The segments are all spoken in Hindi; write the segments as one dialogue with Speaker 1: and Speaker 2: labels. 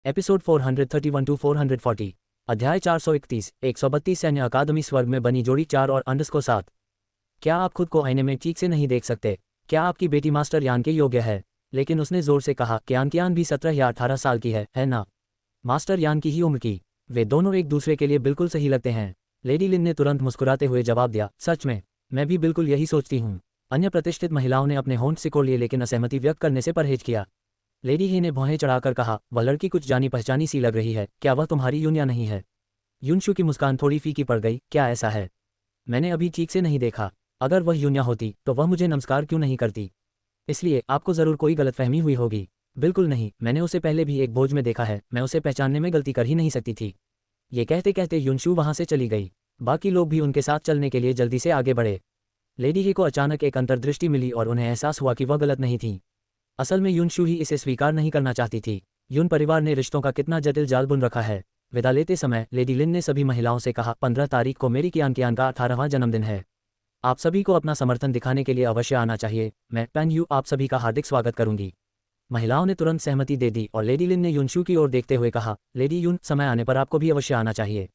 Speaker 1: Episode 431 to 440। अध्याय 431 132 सैन्य अकादमी स्वर्ग में बनी जोड़ी 4 और अंडरस्कोर 7। क्या आप खुद को आईने में ठीक से नहीं देख सकते? क्या आपकी बेटी मास्टर यान के योग्य है? लेकिन उसने जोर से कहा कि यान भी 17 या 18 साल की है ना? मास्टर यान की ही उम्र की। वे दोनों एक दूसरे के लिए बिल्कुल सही लगते हैं। लेडी लिन ने तुरंत मुस्कुराते हुए जवाब दिया, सच में, मैं भी बिल्कुल यही सोचती हूँ। अन्य प्रतिष्ठित महिलाओं ने अपने होंठ सिकोड़ लिए लेकिन असहमति व्यक्त करने से परहेज किया। लेडी ही ने भौहें चढ़ाकर कहा, वह लड़की कुछ जानी पहचानी सी लग रही है, क्या वह तुम्हारी यूनिया नहीं है? यूनशु की मुस्कान थोड़ी फीकी पड़ गई, क्या ऐसा है? मैंने अभी ठीक से नहीं देखा। अगर वह यूनिया होती तो वह मुझे नमस्कार क्यों नहीं करती? इसलिए आपको जरूर कोई गलतफहमी हुई होगी। बिल्कुल नहीं, मैंने उसे पहले भी एक भोज में देखा है, मैं उसे पहचानने में गलती कर ही नहीं सकती थी। ये कहते कहते यूनशु वहां से चली गई। बाकी लोग भी उनके साथ चलने के लिए जल्दी से आगे बढ़े। लेडी ही को अचानक एक अंतर्दृष्टि मिली और उन्हें एहसास हुआ कि वह गलत नहीं थी। असल में यूनशु ही इसे स्वीकार नहीं करना चाहती थी। यून परिवार ने रिश्तों का कितना जटिल जाल बुन रखा है। विदा लेते समय लेडी लिन ने सभी महिलाओं से कहा, 15 तारीख को मेरी कियान का 18वां जन्मदिन है। आप सभी को अपना समर्थन दिखाने के लिए अवश्य आना चाहिए। मैं पैन यू आप सभी का हार्दिक स्वागत करूंगी। महिलाओं ने तुरंत सहमति दे दी और लेडी लिन ने यूनशु की ओर देखते हुए कहा, लेडी यून, समय आने पर आपको भी अवश्य आना चाहिए।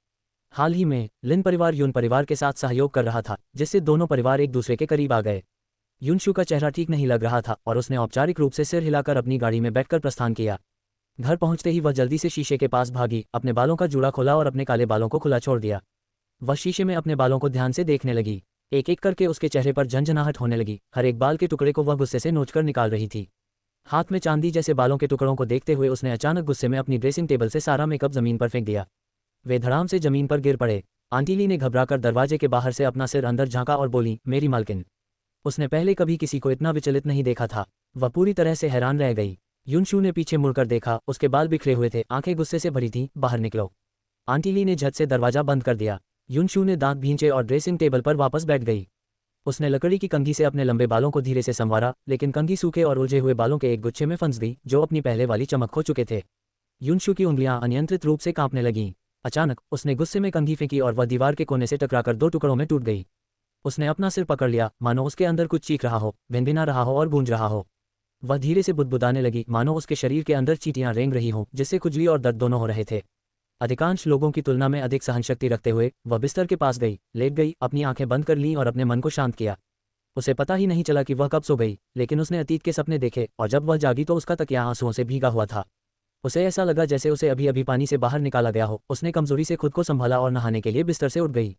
Speaker 1: हाल ही में लिन परिवार यून परिवार के साथ सहयोग कर रहा था, जिससे दोनों परिवार एक दूसरे के करीब आ गए। यूनशु का चेहरा ठीक नहीं लग रहा था और उसने औपचारिक रूप से सिर हिलाकर अपनी गाड़ी में बैठकर प्रस्थान किया। घर पहुंचते ही वह जल्दी से शीशे के पास भागी, अपने बालों का जूड़ा खोला और अपने काले बालों को खुला छोड़ दिया। वह शीशे में अपने बालों को ध्यान से देखने लगी। एक एक करके उसके चेहरे पर झंझनाहट होने लगी। हर एक बाल के टुकड़े को वह गुस्से से नोचकर निकाल रही थी। हाथ में चांदी जैसे बालों के टुकड़ों को देखते हुए उसने अचानक गुस्से में अपनी ड्रेसिंग टेबल से सारा मेकअप जमीन पर फेंक दिया। वे धड़ाम से जमीन पर गिर पड़े। आंटी ली ने घबराकर दरवाजे के बाहर से अपना सिर अंदर झांका और बोली, मेरी मालकिन। उसने पहले कभी किसी को इतना विचलित नहीं देखा था। वह पूरी तरह से हैरान रह गई। यूनशु ने पीछे मुड़कर देखा, उसके बाल बिखरे हुए थे, आंखें गुस्से से भरी थीं, बाहर निकलो। आंटी ली ने झट से दरवाजा बंद कर दिया। यूनशु ने दांत भींचे और ड्रेसिंग टेबल पर वापस बैठ गई। उसने लकड़ी की कंघी से अपने लंबे बालों को धीरे से संवारा, लेकिन कंघी सूखे और उलझे हुए बालों के एक गुच्छे में फंस गई, जो अपनी पहले वाली चमक खो चुके थे। यूनशु की उंगलियां अनियंत्रित रूप से कांपने लगीं। अचानक उसने गुस्से में कंघी फेंकी और वह दीवार के कोने से टकराकर 2 टुकड़ों में टूट गई। उसने अपना सिर पकड़ लिया, मानो उसके अंदर कुछ चीख रहा हो, भिनभिना रहा हो और गूंज रहा हो। वह धीरे से बुदबुदाने लगी, मानो उसके शरीर के अंदर चींटियां रेंग रही हों, जिससे खुजली और दर्द दोनों हो रहे थे। अधिकांश लोगों की तुलना में अधिक सहनशक्ति रखते हुए वह बिस्तर के पास गई, लेट गई, अपनी आंखें बंद कर लीं और अपने मन को शांत किया। उसे पता ही नहीं चला कि वह कब सो गई, लेकिन उसने अतीत के सपने देखे और जब वह जागी तो उसका तकिया आंसुओं से भीगा हुआ था। उसे ऐसा लगा जैसे उसे अभी अभी पानी से बाहर निकाला गया हो। उसने कमजोरी से खुद को संभाला और नहाने के लिए बिस्तर से उठ गई।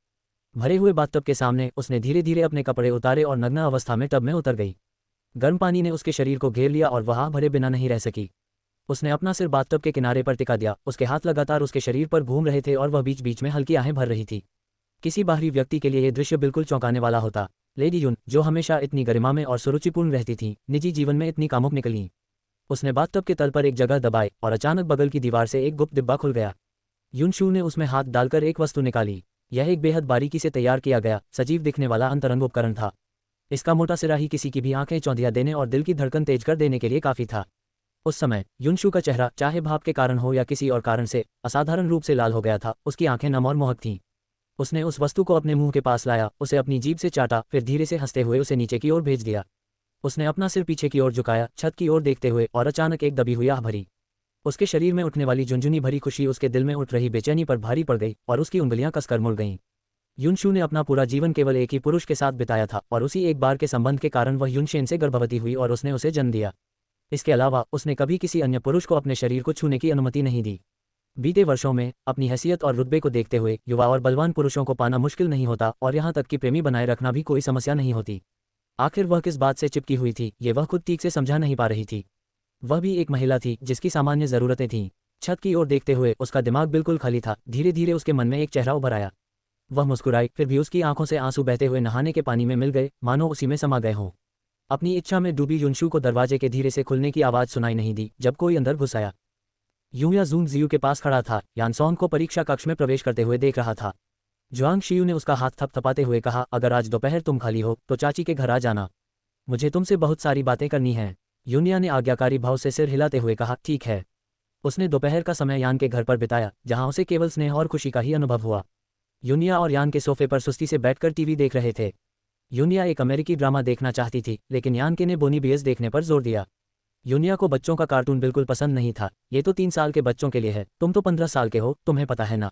Speaker 1: भरे हुए बाथटब के सामने उसने धीरे धीरे अपने कपड़े उतारे और नग्न अवस्था में टब में उतर गई। गर्म पानी ने उसके शरीर को घेर लिया और वह भरे बिना नहीं रह सकी। उसने अपना सिर बाथटब के किनारे पर टिका दिया। उसके हाथ लगातार उसके शरीर पर घूम रहे थे और वह बीच बीच में हल्की आहें भर रही थी। किसी बाहरी व्यक्ति के लिए यह दृश्य बिल्कुल चौंकाने वाला होता। लेडी यून, जो हमेशा इतनी गरिमा में और सुरुचिपूर्ण रहती थी, निजी जीवन में इतनी कामुक निकली। उसने बाथटब के तल पर एक जगह दबाई और अचानक बगल की दीवार से एक गुप्त डिब्बा खुल गया। यूनशु ने उसमें हाथ डालकर एक वस्तु निकाली। यह एक बेहद बारीकी से तैयार किया गया, सजीव दिखने वाला अंतरंग उपकरण था। इसका मोटा सिरा ही किसी की भी आंखें चौंधिया देने और दिल की धड़कन तेज कर देने के लिए काफी था। उस समय यूनशु का चेहरा, चाहे भाप के कारण हो या किसी और कारण से, असाधारण रूप से लाल हो गया था। उसकी आंखें नम और मोहक थीं। उसने उस वस्तु को अपने मुंह के पास लाया, उसे अपनी जीभ से चाटा, फिर धीरे से हंसते हुए उसे नीचे की ओर भेज दिया। उसने अपना सिर पीछे की ओर झुकाया, छत की ओर देखते हुए, और अचानक एक दबी हुई आह भरी। उसके शरीर में उठने वाली झुंझुनी भरी खुशी उसके दिल में उठ रही बेचैनी पर भारी पड़ गई और उसकी उंगलियां कसकर मुड़ गईं। यूनशु ने अपना पूरा जीवन केवल एक ही पुरुष के साथ बिताया था और उसी एक बार के संबंध के कारण वह यूनशेन से गर्भवती हुई और उसने उसे जन्म दिया। इसके अलावा उसने कभी किसी अन्य पुरुष को अपने शरीर को छूने की अनुमति नहीं दी। बीते वर्षों में अपनी हैसियत और रुतबे को देखते हुए युवा और बलवान पुरुषों को पाना मुश्किल नहीं होता और यहाँ तक कि प्रेमी बनाए रखना भी कोई समस्या नहीं होती। आखिर वह किस बात से चिपकी हुई थी, ये वह खुद ठीक से समझा नहीं पा रही थी। वह भी एक महिला थी जिसकी सामान्य जरूरतें थीं। छत की ओर देखते हुए उसका दिमाग बिल्कुल खाली था। धीरे धीरे उसके मन में एक चेहरा उभर आया। वह मुस्कुराई, फिर भी उसकी आंखों से आंसू बहते हुए नहाने के पानी में मिल गए, मानो उसी में समा गए हों। अपनी इच्छा में डूबी यूनशु को दरवाजे के धीरे से खुलने की आवाज सुनाई नहीं दी जब कोई अंदर घुस आया। यूया जूंग जियू के पास खड़ा था। यानसोंग को परीक्षा कक्ष में प्रवेश करते हुए देख रहा था। जुआंग शियू ने उसका हाथ थपथपाते हुए कहा, अगर आज दोपहर तुम खाली हो तो चाची के घर आ जाना, मुझे तुमसे बहुत सारी बातें करनी हैं। यूनिया ने आज्ञाकारी भाव से सिर हिलाते हुए कहा, ठीक है। उसने दोपहर का समय यान के घर पर बिताया, जहां उसे केवल स्नेह और खुशी का ही अनुभव हुआ। यूनिया और यान के सोफे पर सुस्ती से बैठकर टीवी देख रहे थे। यूनिया एक अमेरिकी ड्रामा देखना चाहती थी, लेकिन यान के ने बोनी बीएस देखने पर जोर दिया। यूनिया को बच्चों का कार्टून बिल्कुल पसंद नहीं था। ये तो 3 साल के बच्चों के लिए है, तुम तो 15 साल के हो, तुम्हें पता है ना।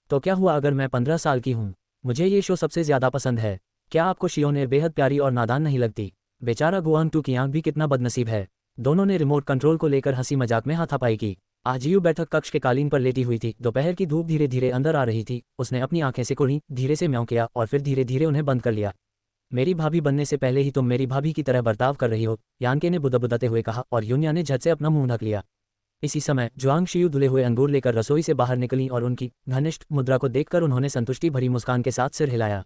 Speaker 1: तो क्या हुआ अगर मैं 15 साल की हूँ? मुझे ये शो सबसे ज़्यादा पसंद है। क्या आपको शियोनेर बेहद प्यारी और नादान नहीं लगती? बेचारा गुआंग टू की आंख भी कितना बदनसीब है। दोनों ने रिमोट कंट्रोल को लेकर हंसी मजाक में हाथापाई की। आजीयू बैठक कक्ष के कालीन पर लेटी हुई थी। दोपहर की धूप धीरे धीरे अंदर आ रही थी। उसने अपनी आंखें सिकुड़ी, धीरे से म्याऊं किया और फिर धीरे धीरे उन्हें बंद कर लिया। मेरी भाभी बनने से पहले ही तुम मेरी भाभी की तरह बर्ताव कर रही हो, यानके ने बुदबुदाते हुए कहा और यूनिया ने झट से अपना मुंह ढक लिया। इसी समय जुआंग शियू धुले हुए अंगूर लेकर रसोई से बाहर निकलीं और उनकी घनिष्ठ मुद्रा को देखकर उन्होंने संतुष्टि भरी मुस्कान के साथ सिर हिलाया।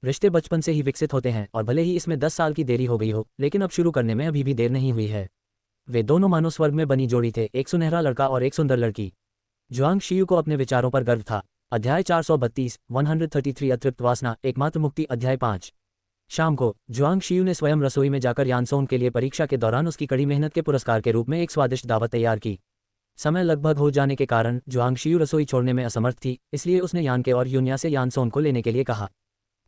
Speaker 1: रिश्ते बचपन से ही विकसित होते हैं और भले ही इसमें 10 साल की देरी हो गई हो, लेकिन अब शुरू करने में अभी भी देर नहीं हुई है। वे दोनों मानो स्वर्ग में बनी जोड़ी थे, एक सुनहरा लड़का और एक सुंदर लड़की। जुआंग शियू को अपने विचारों पर गर्व था। अध्याय 432 133 अतृप्त वासना एकमात्र मुक्ति अध्याय 5। शाम को जुआंग शियू ने स्वयं रसोई में जाकर यानसोंग के लिए परीक्षा के दौरान उसकी कड़ी मेहनत के पुरस्कार के रूप में एक स्वादिष्ट दावत तैयार की। समय लगभग हो जाने के कारण जुआंग शियू रसोई छोड़ने में असमर्थ थी, इसलिए उसने यानके और यूनिया से यानसोंग को लेने के लिए कहा।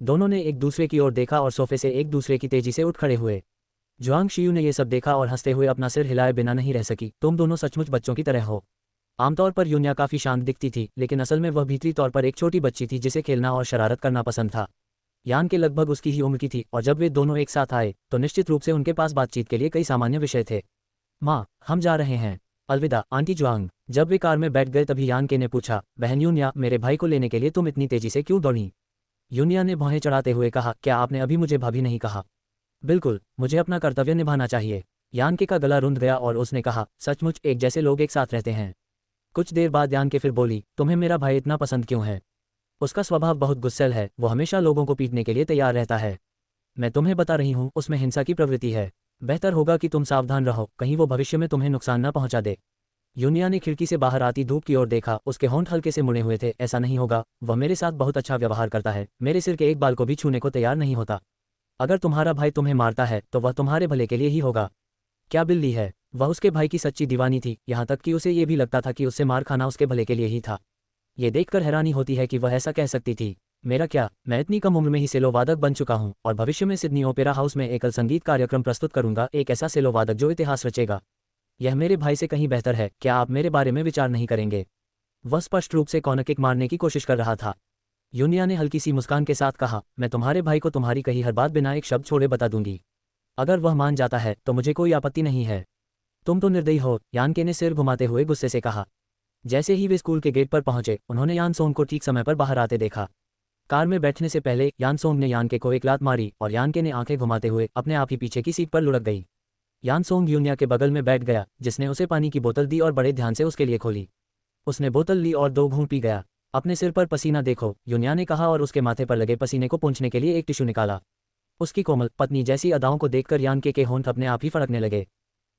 Speaker 1: दोनों ने एक दूसरे की ओर देखा और सोफे से एक दूसरे की तेजी से उठ खड़े हुए। जुआंग शियू ने ये सब देखा और हंसते हुए अपना सिर हिलाए बिना नहीं रह सकी। तुम दोनों सचमुच बच्चों की तरह हो। आमतौर पर यूनिया काफी शांत दिखती थी, लेकिन असल में वह भीतरी तौर पर एक छोटी बच्ची थी जिसे खेलना और शरारत करना पसंद था। यान के लगभग उसकी ही उम्र की थी और जब वे दोनों एक साथ आए तो निश्चित रूप से उनके पास बातचीत के लिए कई सामान्य विषय थे। माँ, हम जा रहे हैं। अलविदा आंटी जुआंग। जब वे कार में बैठ गए तभी यान के ने पूछा, बहन यूनिया, मेरे भाई को लेने के लिए तुम इतनी तेजी से क्यों दौड़ी? यूनिया ने भौहें चढ़ाते हुए कहा, क्या आपने अभी मुझे भाभी नहीं कहा? बिल्कुल, मुझे अपना कर्तव्य निभाना चाहिए। यानके का गला रुंध गया और उसने कहा, सचमुच एक जैसे लोग एक साथ रहते हैं। कुछ देर बाद यानके फिर बोली, तुम्हें मेरा भाई इतना पसंद क्यों है? उसका स्वभाव बहुत गुस्सैल है, वो हमेशा लोगों को पीटने के लिए तैयार रहता है। मैं तुम्हें बता रही हूँ, उसमें हिंसा की प्रवृत्ति है। बेहतर होगा कि तुम सावधान रहो, कहीं वो भविष्य में तुम्हें नुकसान न पहुंचा दे। यूनिया ने खिड़की से बाहर आती धूप की ओर देखा। उसके होंठ हल्के से मुड़े हुए थे। ऐसा नहीं होगा, वह मेरे साथ बहुत अच्छा व्यवहार करता है, मेरे सिर के एक बाल को भी छूने को तैयार नहीं होता। अगर तुम्हारा भाई तुम्हें मारता है तो वह तुम्हारे भले के लिए ही होगा। क्या बिल्ली है? वह उसके भाई की सच्ची दीवानी थी, यहाँ तक कि उसे ये भी लगता था कि उससे मार खाना उसके भले के लिए ही था। ये देखकर हैरानी होती है कि वह ऐसा कह सकती थी। मेरा क्या, मैं इतनी कम उम्र में ही सेलो वादक बन चुका हूँ और भविष्य में सिडनी ओपेरा हाउस में एकल संगीत कार्यक्रम प्रस्तुत करूंगा, एक ऐसा सेलो वादक जो इतिहास रचेगा। यह मेरे भाई से कहीं बेहतर है, क्या आप मेरे बारे में विचार नहीं करेंगे? वह स्पष्ट रूप से कॉर्नर मारने की कोशिश कर रहा था। यूनिया ने हल्की सी मुस्कान के साथ कहा, मैं तुम्हारे भाई को तुम्हारी कही हर बात बिना एक शब्द छोड़े बता दूंगी। अगर वह मान जाता है तो मुझे कोई आपत्ति नहीं है। तुम तो निर्दयी हो, यानके ने सिर घुमाते हुए गुस्से से कहा। जैसे ही वे स्कूल के गेट पर पहुंचे, उन्होंने यानसोंग को ठीक समय पर बाहर आते देखा। कार में बैठने से पहले यानसोंग ने यानके को एक लात मारी और यानके ने आंखें घुमाते हुए अपने आप ही पीछे की सीट पर लुढ़क गई। यानसोंग यूनिया के बगल में बैठ गया, जिसने उसे पानी की बोतल दी और बड़े ध्यान से उसके लिए खोली। उसने बोतल ली और 2 घूंट पी गया। अपने सिर पर पसीना देखो, यूनिया ने कहा और उसके माथे पर लगे पसीने को पोंछने के लिए एक टिश्यू निकाला। उसकी कोमल पत्नी जैसी अदाओं को देखकर यानके के होंठ अपने आप ही फड़कने लगे।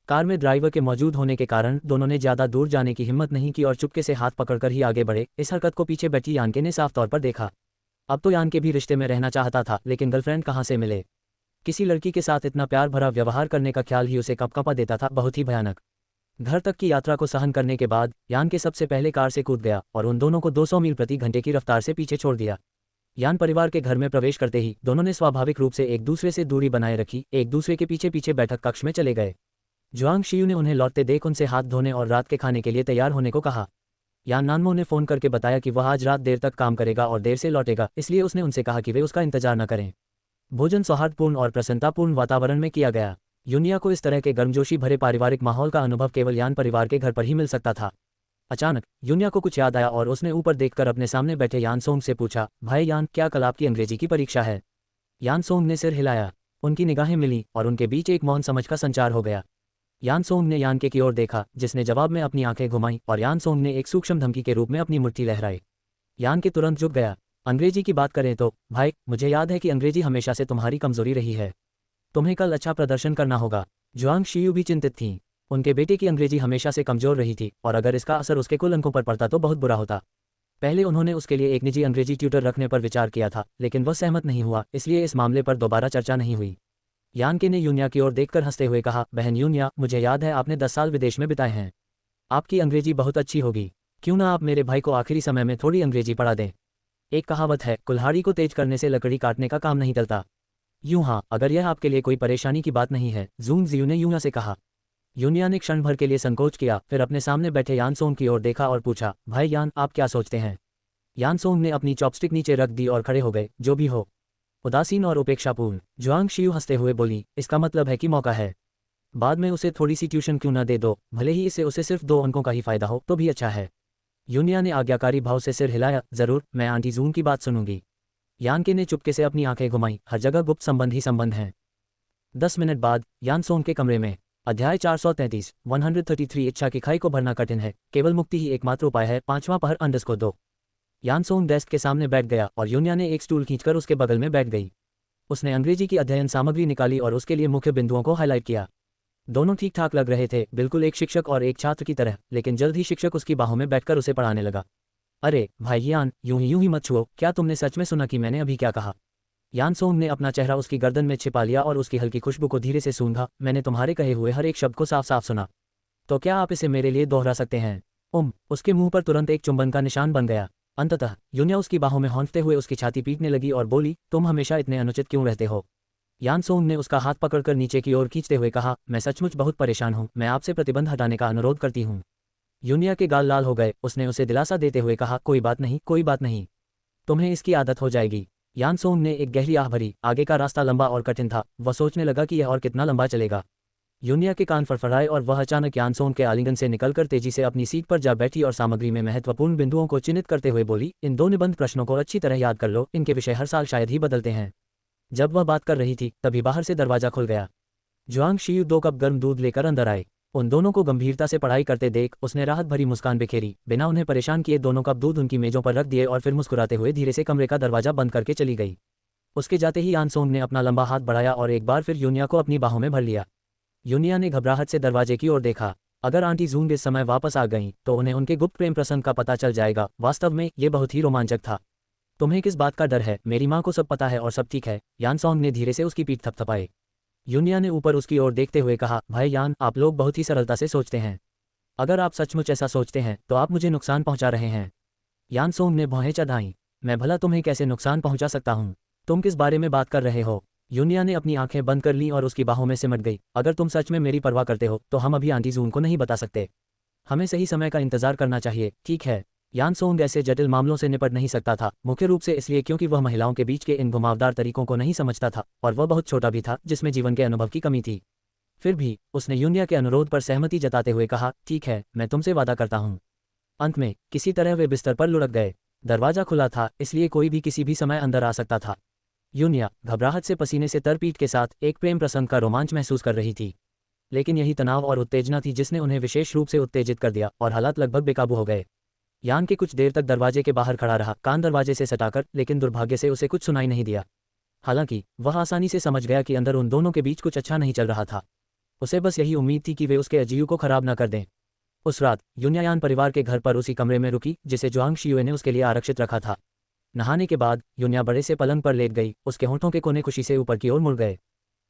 Speaker 1: कार में ड्राइवर के मौजूद होने के कारण दोनों ने ज्यादा दूर जाने की हिम्मत नहीं की और चुपके से हाथ पकड़कर ही आगे बढ़े। इस हरकत को पीछे बैठी यानके ने साफ तौर पर देखा। अब तो यानके भी रिश्ते में रहना चाहता था, लेकिन गर्लफ्रेंड कहाँ से मिले? किसी लड़की के साथ इतना प्यार भरा व्यवहार करने का ख्याल ही उसे कपकपा देता था, बहुत ही भयानक। घर तक की यात्रा को सहन करने के बाद यानके सबसे पहले कार से कूद गया और उन दोनों को 200 मील प्रति घंटे की रफ्तार से पीछे छोड़ दिया। यान परिवार के घर में प्रवेश करते ही दोनों ने स्वाभाविक रूप से एक दूसरे से दूरी बनाए रखी, एक दूसरे के पीछे पीछे बैठक कक्ष में चले गए। जुआंग शियू ने उन्हें लौटते देख उनसे हाथ धोने और रात के खाने के लिए तैयार होने को कहा। यान नानमो ने फोन करके बताया कि वह आज रात देर तक काम करेगा और देर से लौटेगा, इसलिए उसने उनसे कहा कि वे उसका इंतजार न करें। भोजन सौहार्दपूर्ण और प्रसन्नतापूर्ण वातावरण में किया गया। यूनिया को इस तरह के गर्मजोशी भरे पारिवारिक माहौल का अनुभव केवल यान परिवार के घर पर ही मिल सकता था। अचानक यूनिया को कुछ याद आया और उसने ऊपर देखकर अपने सामने बैठे यानसोंग से पूछा, भाई यान, क्या कल आपकी अंग्रेजी की परीक्षा है? यानसोंग ने सिर हिलाया। उनकी निगाहें मिली और उनके बीच एक मौन समझ का संचार हो गया। यानसोंग ने यानके की ओर देखा, जिसने जवाब में अपनी आंखें घुमाई और यानसोंग ने एक सूक्ष्म धमकी के रूप में अपनी मुट्ठी लहराई। यानके तुरंत झुक गया। अंग्रेजी की बात करें तो भाई, मुझे याद है कि अंग्रेजी हमेशा से तुम्हारी कमजोरी रही है। तुम्हें कल अच्छा प्रदर्शन करना होगा। जुआंग शियू भी चिंतित थीं। उनके बेटे की अंग्रेजी हमेशा से कमजोर रही थी और अगर इसका असर उसके कुल अंकों पर पड़ता तो बहुत बुरा होता। पहले उन्होंने उसके लिए एक निजी अंग्रेजी ट्यूटर रखने पर विचार किया था, लेकिन वह सहमत नहीं हुआ, इसलिए इस मामले पर दोबारा चर्चा नहीं हुई। यानके ने यूनिया की ओर देखकर हंसते हुए कहा, बहन यूनिया, मुझे याद है आपने 10 साल विदेश में बिताए हैं। आपकी अंग्रेजी बहुत अच्छी होगी। क्यों ना आप मेरे भाई को आखिरी समय में थोड़ी अंग्रेजी पढ़ा दें। एक कहावत है, कुल्हाड़ी को तेज करने से लकड़ी काटने का काम नहीं टलता। यूं हाँ, अगर यह आपके लिए कोई परेशानी की बात नहीं है, जूंग जियू ने यूनिया से कहा। यूनिया ने क्षण भर के लिए संकोच किया, फिर अपने सामने बैठे यान सोंग की ओर देखा और पूछा, भाई यान, आप क्या सोचते हैं? यान सोंग ने अपनी चॉपस्टिक नीचे रख दी और खड़े हो गए। जो भी हो। उदासीन और उपेक्षापूर्ण। जुआंग शियू हंसते हुए बोली, इसका मतलब है कि मौका है। बाद में उसे थोड़ी सी ट्यूशन क्यों न दे दो, भले ही इससे उसे सिर्फ 2 अंकों का ही फायदा हो तो भी अच्छा है। यूनिया ने आज्ञाकारी भाव से सिर हिलाया, जरूर, मैं आंटी जून की बात सुनूंगी। यानके ने चुपके से अपनी आंखें घुमाई, हर जगह गुप्त संबंध ही संबंध हैं। 10 मिनट बाद यान सोंग के कमरे में। अध्याय 433 133 इच्छा की खाई को भरना कठिन है, केवल मुक्ति ही एकमात्र उपाय है। 5वां पहर अंडरस्कोर 2। यान सोंग डेस्क के सामने बैठ गया और यूनिया ने एक स्टूल खींचकर उसके बगल में बैठ गई। उसने अंग्रेजी की अध्ययन सामग्री निकाली और उसके लिए मुख्य बिंदुओं को हाईलाइट किया। दोनों ठीक ठाक लग रहे थे, बिल्कुल एक शिक्षक और एक छात्र की तरह, लेकिन जल्द ही शिक्षक उसकी बाहों में बैठकर उसे पढ़ाने लगा। अरे भाई यान, यूं ही मत छुओ, क्या तुमने सच में सुना कि मैंने अभी क्या कहा? यान सोंग ने अपना चेहरा उसकी गर्दन में छिपा लिया और उसकी हल्की खुशबू को धीरे से सूंघा। मैंने तुम्हारे कहे हुए हर एक शब्द को साफ साफ सुना। तो क्या आप इसे मेरे लिए दोहरा सकते हैं? उसके मुंह पर तुरंत एक चुंबन का निशान बन गया। अंततः यूनिया उसकी बाहों में हौंकते हुए उसकी छाती पीटने लगी और बोली, तुम हमेशा इतने अनुचित क्यों रहते हो? यान सोंग ने उसका हाथ पकड़कर नीचे की ओर खींचते हुए कहा, मैं सचमुच बहुत परेशान हूं, मैं आपसे प्रतिबंध हटाने का अनुरोध करती हूं। यूनिया के गाल लाल हो गए। उसने उसे दिलासा देते हुए कहा, कोई बात नहीं, कोई बात नहीं, तुम्हें इसकी आदत हो जाएगी। यान सोंग ने एक गहरी आह भरी। आगे का रास्ता लंबा और कठिन था। वह सोचने लगा कि यह और कितना लंबा चलेगा। यूनिया के कान फड़फड़ाए और वह अचानक यान सोंग के आलिंगन से निकलकर तेजी से अपनी सीट पर जा बैठी और सामग्री में महत्वपूर्ण बिंदुओं को चिन्हित करते हुए बोली, इन 2 निबंध प्रश्नों को अच्छी तरह याद कर लो, इनके विषय हर साल शायद ही बदलते हैं। जब वह बात कर रही थी तभी बाहर से दरवाजा खुल गया। जुआंग शियू 2 कप गर्म दूध लेकर अंदर आए। उन दोनों को गंभीरता से पढ़ाई करते देख उसने राहत भरी मुस्कान बिखेरी। बिना उन्हें परेशान किए दोनों कप दूध उनकी मेजों पर रख दिए और फिर मुस्कुराते हुए धीरे से कमरे का दरवाजा बंद करके चली गई। उसके जाते ही यान सोंग ने अपना लंबा हाथ बढ़ाया और एक बार फिर यूनिया को अपनी बाहों में भर लिया। यूनिया ने घबराहट से दरवाजे की ओर देखा। अगर आंटी जूंग इस समय वापस आ गईं तो उन्हें उनके गुप्त प्रेम प्रसंग का पता चल जाएगा। वास्तव में ये बहुत ही रोमांचक था। तुम्हें किस बात का डर है? मेरी माँ को सब पता है और सब ठीक है। यान सोंग ने धीरे से उसकी पीठ थपथपाई। यूनिया ने ऊपर उसकी ओर देखते हुए कहा, भाई यान, आप लोग बहुत ही सरलता से सोचते हैं। अगर आप सचमुच ऐसा सोचते हैं तो आप मुझे नुकसान पहुंचा रहे हैं। यान सोंग ने भौहें चढ़ाईं। मैं भला तुम्हें कैसे नुकसान पहुंचा सकता हूं? तुम किस बारे में बात कर रहे हो? यूनिया ने अपनी आंखें बंद कर लीं और उसकी बाहों में सिमट गई। अगर तुम सच में मेरी परवाह करते हो तो हम अभी आंटी जून को नहीं बता सकते। हमें सही समय का इंतजार करना चाहिए, ठीक है? यान सोंग ऐसे जटिल मामलों से निपट नहीं सकता था, मुख्य रूप से इसलिए क्योंकि वह महिलाओं के बीच के इन घुमावदार तरीकों को नहीं समझता था और वह बहुत छोटा भी था जिसमें जीवन के अनुभव की कमी थी। फिर भी उसने यूनिया के अनुरोध पर सहमति जताते हुए कहा, ठीक है, मैं तुमसे वादा करता हूँ। अंत में किसी तरह वे बिस्तर पर लुढ़क गए। दरवाजा खुला था, इसलिए कोई भी किसी भी समय अंदर आ सकता था। यूनिया घबराहट से पसीने से तरपीट के साथ एक प्रेम प्रसंग का रोमांच महसूस कर रही थी, लेकिन यही तनाव और उत्तेजना थी जिसने उन्हें विशेष रूप से उत्तेजित कर दिया और हालात लगभग बेकाबू हो गए। यान के कुछ देर तक दरवाजे के बाहर खड़ा रहा, कान दरवाजे से सटाकर, लेकिन दुर्भाग्य से उसे कुछ सुनाई नहीं दिया। हालांकि वह आसानी से समझ गया कि अंदर उन दोनों के बीच कुछ अच्छा नहीं चल रहा था। उसे बस यही उम्मीद थी कि वे उसके अजीव को खराब न कर दें। उस रात यूनिया यान परिवार के घर पर उसी कमरे में रुकी जिसे जुआंग शियुए ने उसके लिए आरक्षित रखा था। नहाने के बाद यूनिया बड़े से पलंग पर लेट गई। उसके होंठों के कोने खुशी से ऊपर की ओर मुड़ गए।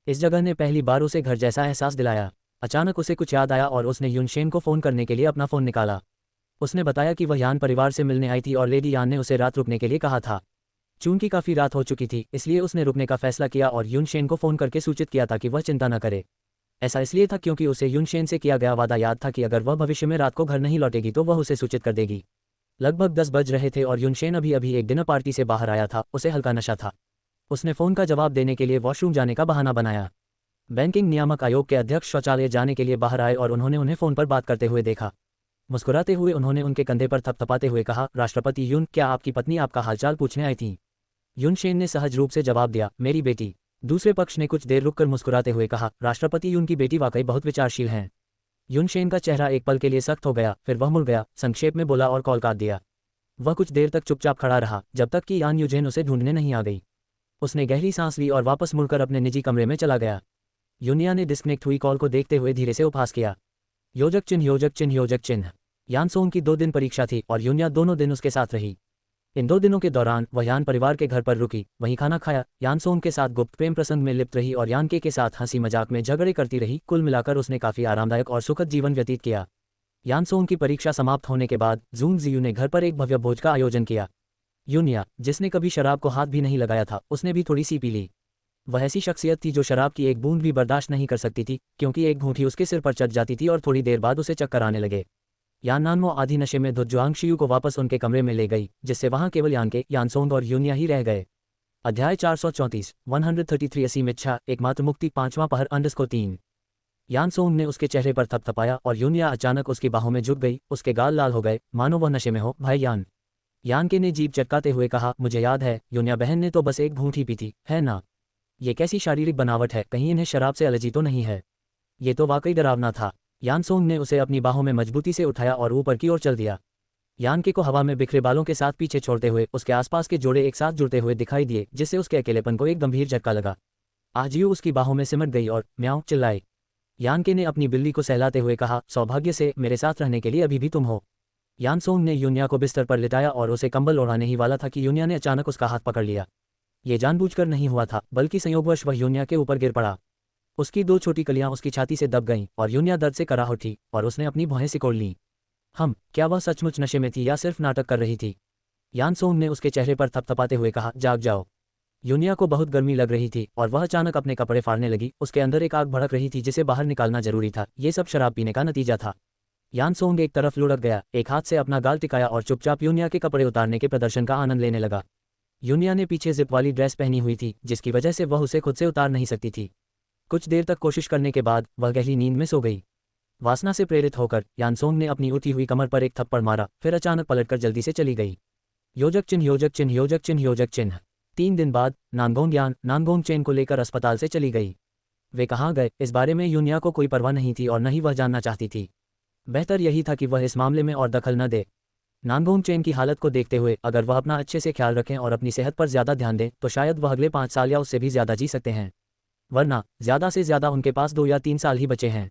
Speaker 1: इस जगह ने पहली बार उसे घर जैसा एहसास दिलाया। अचानक उसे कुछ याद आया और उसने युनशेन को फ़ोन करने के लिए अपना फ़ोन निकाला। उसने बताया कि वह यान परिवार से मिलने आई थी और लेडी यान ने उसे रात रुकने के लिए कहा था। चूंकि काफ़ी रात हो चुकी थी इसलिए उसने रुकने का फैसला किया और युनशेन को फ़ोन करके सूचित किया था कि वह चिंता न करे। ऐसा इसलिए था क्योंकि उसे युनशेन से किया गया वादा याद था कि अगर वह भविष्य में रात को घर नहीं लौटेगी तो वह उसे सूचित कर देगी। लगभग 10 बज रहे थे और युनशेन अभी अभी एक डिनर पार्टी से बाहर आया था। उसे हल्का नशा था। उसने फ़ोन का जवाब देने के लिए वॉशरूम जाने का बहाना बनाया। बैंकिंग नियामक आयोग के अध्यक्ष शौचालय जाने के लिए बाहर आए और उन्होंने उन्हें फ़ोन पर बात करते हुए देखा। मुस्कुराते हुए उन्होंने उनके कंधे पर थपथपाते हुए कहा, राष्ट्रपति युन, क्या आपकी पत्नी आपका हालचाल पूछने आई थी? युनशेन ने सहज रूप से जवाब दिया, मेरी बेटी। दूसरे पक्ष ने कुछ देर रुककर मुस्कुराते हुए कहा, राष्ट्रपति युन की बेटी वाकई बहुत विचारशील हैं। युनशेन का चेहरा एक पल के लिए सख्त हो गया, फिर वह मुड़ गया, संक्षेप में बोला और कॉल काट दिया। वह कुछ देर तक चुपचाप खड़ा रहा जब तक कि यान यूजेन उसे ढूंढने नहीं आ गई। उसने गहरी सांस ली और वापस मुड़कर अपने निजी कमरे में चला गया। यूनिया ने डिस्कनेक्ट हुई कॉल को देखते हुए धीरे से उपहास किया। योजक चिन्ह योजक चिन्ह योजक चिन्ह। यान सोंग की 2 दिन परीक्षा थी और यूनिया दोनों दिन उसके साथ रही। इन 2 दिनों के दौरान वह यान परिवार के घर पर रुकी, वहीं खाना खाया, यान सोंग के साथ गुप्त प्रेम प्रसंग में लिप्त रही और यानके के साथ हंसी मजाक में झगड़े करती रही। कुल मिलाकर उसने काफ़ी आरामदायक और सुखद जीवन व्यतीत किया। यान सोंग की परीक्षा समाप्त होने के बाद जूंग जियू ने घर पर एक भव्य भोज का आयोजन किया। यूनिया, जिसने कभी शराब को हाथ भी नहीं लगाया था, उसने भी थोड़ी सी पी ली। वह ऐसी शख्सियत थी जो शराब की एक बूंद भी बर्दाश्त नहीं कर सकती थी, क्योंकि एक घूंटी उसके सिर पर चढ़ जाती थी और थोड़ी देर बाद उसे चक्कर आने लगे। यान नानमो आधी नशे में धुत जुआंगशियू को वापस उनके कमरे में ले गई, जिससे वहां केवल यानके, यानसोंग और यूनिया ही रह गए। अध्याय 434 133 असीम इच्छा एकमात्र मुक्ति 5वां पहर अंडस्को 3। यानसोंग ने उसके चेहरे पर थपथपाया और यूनिया अचानक उसकी बाहों में झुक गई, उसके गाल लाल हो गए, मानो वह नशे में हो। भाई यान, यानके ने जीभ चटकाते हुए कहा, मुझे याद है, यूनिया बहन ने तो बस एक घूंट ही पी थी, है ना? ये कैसी शारीरिक बनावट है, कहीं इन्हें शराब से एलर्जी तो नहीं है? ये तो वाकई डरावना था। यानसोंग ने उसे अपनी बाहों में मजबूती से उठाया और ऊपर की ओर चल दिया। यानके को हवा में बिखरे बालों के साथ पीछे छोड़ते हुए उसके आसपास के जोड़े एक साथ जुड़ते हुए दिखाई दिए, जिससे उसके अकेलेपन को एक गंभीर झटका लगा। आजियो उसकी बाहों में सिमट गई और म्याऊं चिल्लाई। यानके ने अपनी बिल्ली को सहलाते हुए कहा, सौभाग्य से मेरे साथ रहने के लिए अभी भी तुम हो। यानसोंग ने यूनिया को बिस्तर पर लिटाया और उसे कंबल ओढ़ाने ही वाला था कि यूनिया ने अचानक उसका हाथ पकड़ लिया। ये जानबूझकर नहीं हुआ था, बल्कि संयोगवश वह यूनिया के ऊपर गिर पड़ा। उसकी 2 छोटी कलियां उसकी छाती से दब गईं और यूनिया दर्द से कराह उठी और उसने अपनी भौहें सिकोड़ लीं। क्या वह सचमुच नशे में थी या सिर्फ नाटक कर रही थी? यानसोंग ने उसके चेहरे पर थपथपाते हुए कहा, जाग जाओ। यूनिया को बहुत गर्मी लग रही थी और वह अचानक अपने कपड़े फाड़ने लगी। उसके अंदर एक आग भड़क रही थी जिसे बाहर निकालना जरूरी था। ये सब शराब पीने का नतीजा था। यानसोंग एक तरफ लुढ़क गया, एक हाथ से अपना गाल टिकाया और चुपचाप यूनिया के कपड़े उतारने के प्रदर्शन का आनंद लेने लगा। यूनिया ने पीछे जिप वाली ड्रेस पहनी हुई थी, जिसकी वजह से वह उसे खुद से उतार नहीं सकती थी। कुछ देर तक कोशिश करने के बाद वह गहरी नींद में सो गई। वासना से प्रेरित होकर यानसोंग ने अपनी उठी हुई कमर पर एक थप्पड़ मारा, फिर अचानक पलटकर जल्दी से चली गई। योजक चिन्ह योजक चिन्ह योजक चिन्ह योजक चिन्ह। 3 दिन बाद नानगोंग यान नानगोंग चेन को लेकर अस्पताल से चली गई। वे कहाँ गए, इस बारे में यूनिया को कोई परवाह नहीं थी और न ही वह जानना चाहती थी। बेहतर यही था कि वह इस मामले में और दखल न दे। नानगोंग चेन की हालत को देखते हुए अगर वह अपना अच्छे से ख्याल रखें और अपनी सेहत पर ज्यादा ध्यान दें तो शायद वह अगले 5 साल या उससे भी ज्यादा जी सकते हैं, वरना ज्यादा से ज्यादा उनके पास 2 या 3 साल ही बचे हैं।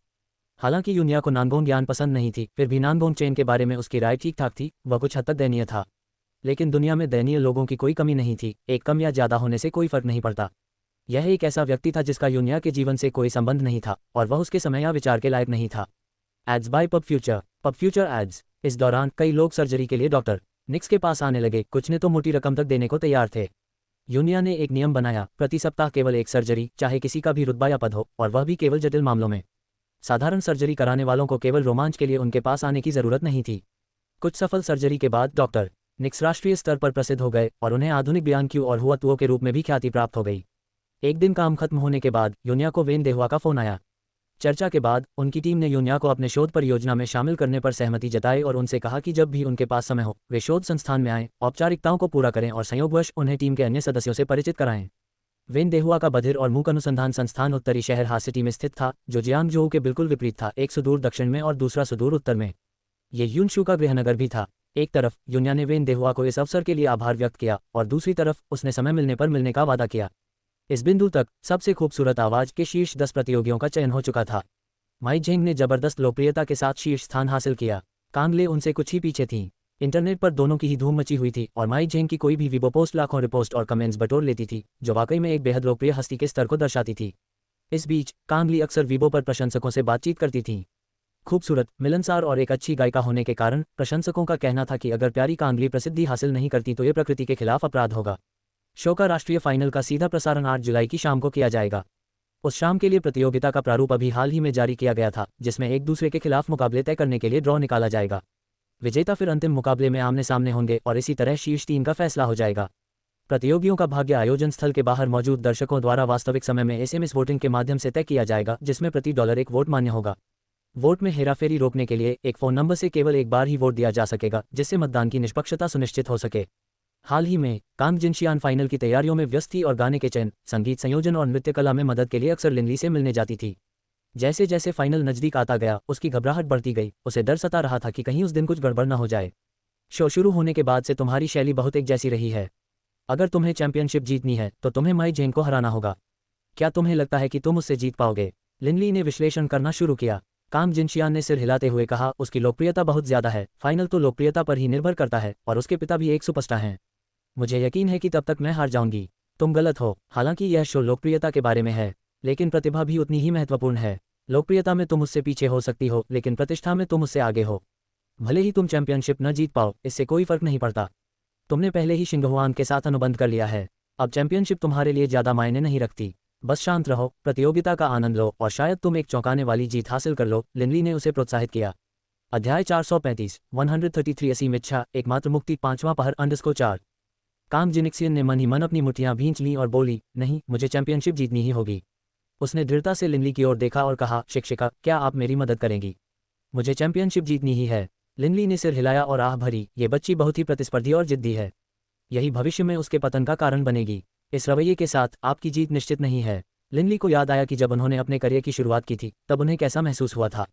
Speaker 1: हालांकि यूनिया को नानगोंग यान पसंद नहीं थी, फिर भी नानगोंग चेन के बारे में उसकी राय ठीक ठाक थी। वह कुछ हद तक दयनीय था, लेकिन दुनिया में दयनीय लोगों की कोई कमी नहीं थी। एक कम या ज्यादा होने से कोई फर्क नहीं पड़ता। यह एक ऐसा व्यक्ति था जिसका यूनिया के जीवन से कोई संबंध नहीं था और वह उसके समय या विचार के लायक नहीं था। Ads by PubFuture ads. इस दौरान कई लोग सर्जरी के लिए डॉक्टर निक्स के पास आने लगे। कुछ ने तो मोटी रकम तक देने को तैयार थे। यूनिया ने एक नियम बनाया, प्रति सप्ताह केवल एक सर्जरी, चाहे किसी का भी रुतबा या पद हो, और वह भी केवल जटिल मामलों में। साधारण सर्जरी कराने वालों को केवल रोमांच के लिए उनके पास आने की जरूरत नहीं थी। कुछ सफल सर्जरी के बाद डॉक्टर निक्स राष्ट्रीय स्तर पर प्रसिद्ध हो गए और उन्हें आधुनिक बियानक्यू और हुआतुओ के रूप में भी ख्याति प्राप्त हो गई। एक दिन काम खत्म होने के बाद यूनिया को वेन देहुआ का फोन आया। चर्चा के बाद उनकी टीम ने यूनिया को अपने शोध परियोजना में शामिल करने पर सहमति जताई और उनसे कहा कि जब भी उनके पास समय हो वे शोध संस्थान में आएं, औपचारिकताओं को पूरा करें और संयोगवश उन्हें टीम के अन्य सदस्यों से परिचित कराएं। वेन देहुआ का बधिर और मूक अनुसंधान संस्थान उत्तरी शहर हासिटी में स्थित था, जो जियांगजोऊ के बिल्कुल विपरीत था, एक सुदूर दक्षिण में और दूसरा सुदूर उत्तर में। ये यूनशू का गृहनगर भी था। एक तरफ यूनिया ने वेन देहुआ को इस अवसर के लिए आभार व्यक्त किया और दूसरी तरफ उसने समय मिलने पर मिलने का वादा किया। इस बिंदु तक सबसे खूबसूरत आवाज के शीर्ष 10 प्रतियोगियों का चयन हो चुका था। माई झेंग ने जबरदस्त लोकप्रियता के साथ शीर्ष स्थान हासिल किया। कांगले उनसे कुछ ही पीछे थीं। इंटरनेट पर दोनों की ही धूम मची हुई थी और माई झेंग की कोई भी वीबो पोस्ट लाखों रिपोस्ट और कमेंट्स बटोर लेती थी, जो वाकई में एक बेहद लोकप्रिय हस्ती के स्तर को दर्शाती थी। इस बीच कांगली अक्सर वीबो पर प्रशंसकों से बातचीत करती थीं। खूबसूरत, मिलनसार और एक अच्छी गायिका होने के कारण प्रशंसकों का कहना था कि अगर प्यारी कांगली प्रसिद्धि हासिल नहीं करती तो ये प्रकृति के खिलाफ अपराध होगा। शो का राष्ट्रीय फाइनल का सीधा प्रसारण 8 जुलाई की शाम को किया जाएगा। उस शाम के लिए प्रतियोगिता का प्रारूप अभी हाल ही में जारी किया गया था, जिसमें एक दूसरे के खिलाफ मुकाबले तय करने के लिए ड्रॉ निकाला जाएगा। विजेता फिर अंतिम मुकाबले में आमने सामने होंगे और इसी तरह शीर्ष 3 का फैसला हो जाएगा। प्रतियोगियों का भाग्य आयोजन स्थल के बाहर मौजूद दर्शकों द्वारा वास्तविक समय में SMS वोटिंग के माध्यम से तय किया जाएगा, जिसमें प्रति डॉलर एक वोट मान्य होगा। वोट में हेराफेरी रोकने के लिए एक फ़ोन नंबर से केवल एक बार ही वोट दिया जा सकेगा, जिससे मतदान की निष्पक्षता सुनिश्चित हो सके। हाल ही में कांग जिनशियान फाइनल की तैयारियों में व्यस्त थी और गाने के चयन, संगीत संयोजन और नृत्य कला में मदद के लिए अक्सर लिनली से मिलने जाती थी। जैसे जैसे फाइनल नजदीक आता गया उसकी घबराहट बढ़ती गई। उसे डर सता रहा था कि कहीं उस दिन कुछ गड़बड़ न हो जाए। शो शुरू होने के बाद से तुम्हारी शैली बहुत एक जैसी रही है। अगर तुम्हें चैंपियनशिप जीतनी है तो तुम्हें माई झेंग को हराना होगा। क्या तुम्हें लगता है कि तुम उससे जीत पाओगे? लिनली ने विश्लेषण करना शुरू किया। कांग जिनशियान ने सिर हिलाते हुए कहा, उसकी लोकप्रियता बहुत ज्यादा है। फाइनल तो लोकप्रियता पर ही निर्भर करता है और उसके पिता भी एक सुपरस्टार हैं। मुझे यकीन है कि तब तक मैं हार जाऊंगी। तुम गलत हो। हालांकि यह शो लोकप्रियता के बारे में है, लेकिन प्रतिभा भी उतनी ही महत्वपूर्ण है। लोकप्रियता में तुम उससे पीछे हो सकती हो, लेकिन प्रतिष्ठा में तुम उससे आगे हो। भले ही तुम चैंपियनशिप न जीत पाओ, इससे कोई फर्क नहीं पड़ता। तुमने पहले ही शिंगहुआन के साथ अनुबंध कर लिया है। अब चैंपियनशिप तुम्हारे लिए ज्यादा मायने नहीं रखती। बस शांत रहो, प्रतियोगिता का आनंद लो और शायद तुम एक चौंकाने वाली जीत हासिल कर लो, लिनली ने उसे प्रोत्साहित किया। अध्याय 435 133 असीम इच्छा एकमात्र मुक्ति 5वां पहर _4। काम जिनिक्सियन ने मन ही मन अपनी मुठ्ठियां भींच लीं और बोली, नहीं, मुझे चैंपियनशिप जीतनी ही होगी। उसने दृढ़ता से लिनली की ओर देखा और कहा, शिक्षिका, क्या आप मेरी मदद करेंगी? मुझे चैंपियनशिप जीतनी ही है। लिनली ने सिर हिलाया और आह भरी, ये बच्ची बहुत ही प्रतिस्पर्धी और जिद्दी है। यही भविष्य में उसके पतन का कारण बनेगी। इस रवैये के साथ आपकी जीत निश्चित नहीं है। लिनली को याद आया कि जब उन्होंने अपने करियर की शुरुआत की थी तब उन्हें कैसा महसूस हुआ था।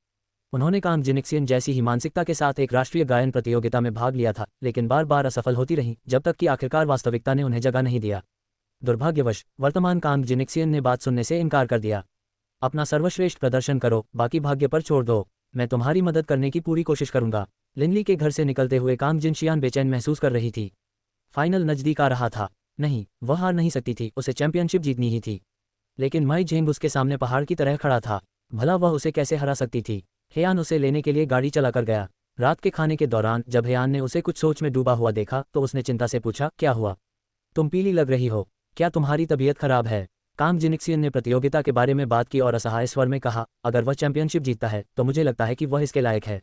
Speaker 1: उन्होंने काम जिनिक्सियन जैसी ही मानसिकता के साथ एक राष्ट्रीय गायन प्रतियोगिता में भाग लिया था, लेकिन बार बार असफल होती रहीं, जब तक कि आखिरकार वास्तविकता ने उन्हें जगह नहीं दिया। दुर्भाग्यवश वर्तमान काम जिनिक्सियन ने बात सुनने से इनकार कर दिया। अपना सर्वश्रेष्ठ प्रदर्शन करो, बाकी भाग्य पर छोड़ दो। मैं तुम्हारी मदद करने की पूरी कोशिश करूंगा। लिनली के घर से निकलते हुए काम जिनशियान बेचैन महसूस कर रही थी। फाइनल नजदीक आ रहा था। नहीं, वह हार नहीं सकती थी, उसे चैंपियनशिप जीतनी ही थी। लेकिन माई झेंग उसके सामने पहाड़ की तरह खड़ा था। भला वह उसे कैसे हरा सकती थी? हेयान उसे लेने के लिए गाड़ी चलाकर गया। रात के खाने के दौरान जब हेयान ने उसे कुछ सोच में डूबा हुआ देखा तो उसने चिंता से पूछा, क्या हुआ? तुम पीली लग रही हो, क्या तुम्हारी तबीयत खराब है? काम जिनिक्सियन ने प्रतियोगिता के बारे में बात की और असहाय स्वर में कहा, अगर वह चैंपियनशिप जीतता है तो मुझे लगता है कि वह इसके लायक है।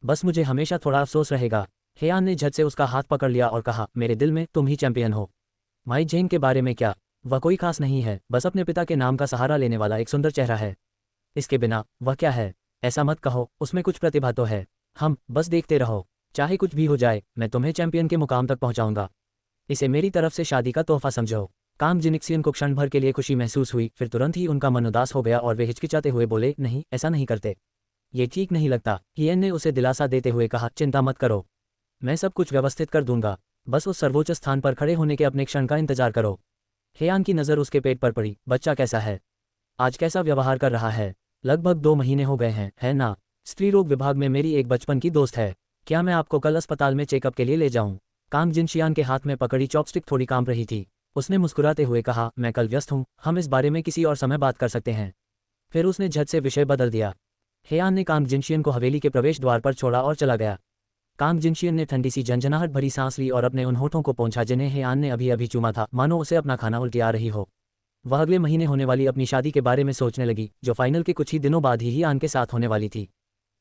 Speaker 1: बस मुझे हमेशा थोड़ा अफसोस रहेगा। हेयान ने झट से उसका हाथ पकड़ लिया और कहा, मेरे दिल में तुम ही चैंपियन हो। माई झेंग के बारे में क्या? वह कोई खास नहीं है, बस अपने पिता के नाम का सहारा लेने वाला एक सुंदर चेहरा है। इसके बिना वह क्या है? ऐसा मत कहो, उसमें कुछ प्रतिभा तो है। हम बस देखते रहो, चाहे कुछ भी हो जाए, मैं तुम्हें चैंपियन के मुकाम तक पहुंचाऊंगा। इसे मेरी तरफ से शादी का तोहफा समझो। काम जिनिक्सियन को क्षण भर के लिए खुशी महसूस हुई, फिर तुरंत ही उनका मन उदास हो गया और वे हिचकिचाते हुए बोले, नहीं, ऐसा नहीं करते, ये ठीक नहीं लगता। हियन ने उसे दिलासा देते हुए कहा, चिंता मत करो, मैं सब कुछ व्यवस्थित कर दूंगा। बस उस सर्वोच्च स्थान पर खड़े होने के अपने क्षण का इंतजार करो। हेयान की नज़र उसके पेट पर पड़ी। बच्चा कैसा है? आज कैसा व्यवहार कर रहा है? लगभग 2 महीने हो गए हैं, है ना? स्त्री रोग विभाग में मेरी एक बचपन की दोस्त है। क्या मैं आपको कल अस्पताल में चेकअप के लिए ले जाऊं? काम जिनशियान के हाथ में पकड़ी चॉपस्टिक थोड़ी कांप रही थी। उसने मुस्कुराते हुए कहा, मैं कल व्यस्त हूं, हम इस बारे में किसी और समय बात कर सकते हैं। फिर उसने झट से विषय बदल दिया। हेयान ने काम जिनशियन को हवेली के प्रवेश द्वार पर छोड़ा और चला गया। काम जिनशियन ने ठंडी सी झंझनाहट भरी सांस ली और अपने उन होठों को पोंछा जिन्हें हेयान ने अभी अभी चूमा था, मानो उसे अपना खाना उल्टी आ रही हो। वह अगले महीने होने वाली अपनी शादी के बारे में सोचने लगी, जो फाइनल के कुछ ही दिनों बाद ही आन के साथ होने वाली थी।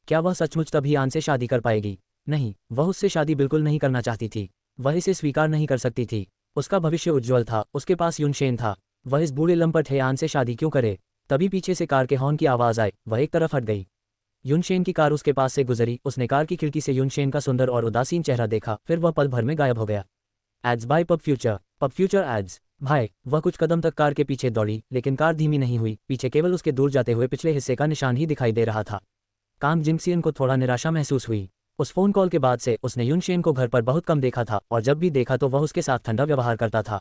Speaker 1: क्या वह सचमुच तभी आन से शादी कर पाएगी? नहीं, वह उससे शादी बिल्कुल नहीं करना चाहती थी। वह इसे स्वीकार नहीं कर सकती थी। उसका भविष्य उज्ज्वल था, उसके पास युनशेन था। वह इस बूढ़े लंपट हेयान से शादी क्यों करे? तभी पीछे से कार के हॉर्न की आवाज़ आई। वह एक तरफ हट गई। युनशेन की कार उसके पास से गुजरी। उसने कार की खिड़की से युनशेन का सुंदर और उदासीन चेहरा देखा, फिर वह पल भर में गायब हो गया। Ads by PubFuture ads. भाई, वह कुछ कदम तक कार के पीछे दौड़ी, लेकिन कार धीमी नहीं हुई। पीछे केवल उसके दूर जाते हुए पिछले हिस्से का निशान ही दिखाई दे रहा था। काम जिनक्सियन को थोड़ा निराशा महसूस हुई। उस फोन कॉल के बाद से उसने युनशेन को घर पर बहुत कम देखा था, और जब भी देखा तो वह उसके साथ ठंडा व्यवहार करता था।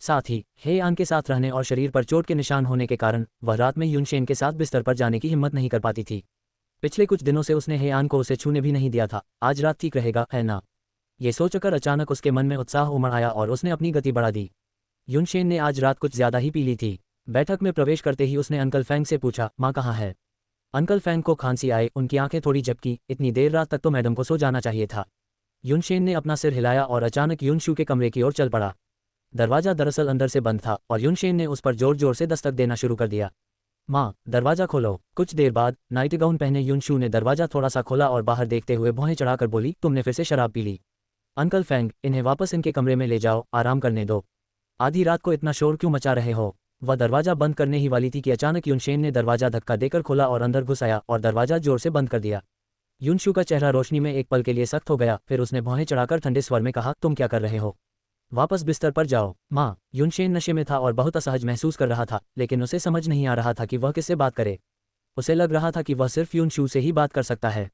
Speaker 1: साथ ही हेयान के साथ रहने और शरीर पर चोट के निशान होने के कारण वह रात में युनशेन के साथ बिस्तर पर जाने की हिम्मत नहीं कर पाती थी। पिछले कुछ दिनों से उसने हेयान को उसे छूने भी नहीं दिया था। आज रात ठीक रहेगा, है ना? ये सोचकर अचानक उसके मन में उत्साह उमड़ आया और उसने अपनी गति बढ़ा दी। युनशेन ने आज रात कुछ ज्यादा ही पी ली थी। बैठक में प्रवेश करते ही उसने अंकल फैंग से पूछा, माँ कहाँ है? अंकल फैंग को खांसी आए, उनकी आंखें थोड़ी झपकी। इतनी देर रात तक तो मैडम को सो जाना चाहिए था। युनशेन ने अपना सिर हिलाया और अचानक युनशू के कमरे की ओर चल पड़ा। दरवाजा दरअसल अंदर से बंद था और युनशेन ने उस पर जोर जोर से दस्तक देना शुरू कर दिया। माँ, दरवाजा खोलो। कुछ देर बाद नाइट गाउन पहने युनशू ने दरवाजा थोड़ा सा खोला और बाहर देखते हुए भौहें चढ़ाकर बोली, तुमने फिर से शराब पी ली। अंकल फैंग, इन्हें वापस इनके कमरे में ले जाओ, आराम करने दो। आधी रात को इतना शोर क्यों मचा रहे हो? वह दरवाजा बंद करने ही वाली थी कि अचानक युनशेन ने दरवाजा धक्का देकर खोला और अंदर घुस आया और दरवाजा जोर से बंद कर दिया। युनशू का चेहरा रोशनी में एक पल के लिए सख्त हो गया, फिर उसने भौहें चढ़ाकर ठंडे स्वर में कहा, तुम क्या कर रहे हो? वापस बिस्तर पर जाओ। माँ, युनशेन नशे में था और बहुत असहज महसूस कर रहा था, लेकिन उसे समझ नहीं आ रहा था कि वह किससे बात करे। उसे लग रहा था कि वह सिर्फ युनशू से ही बात कर सकता है।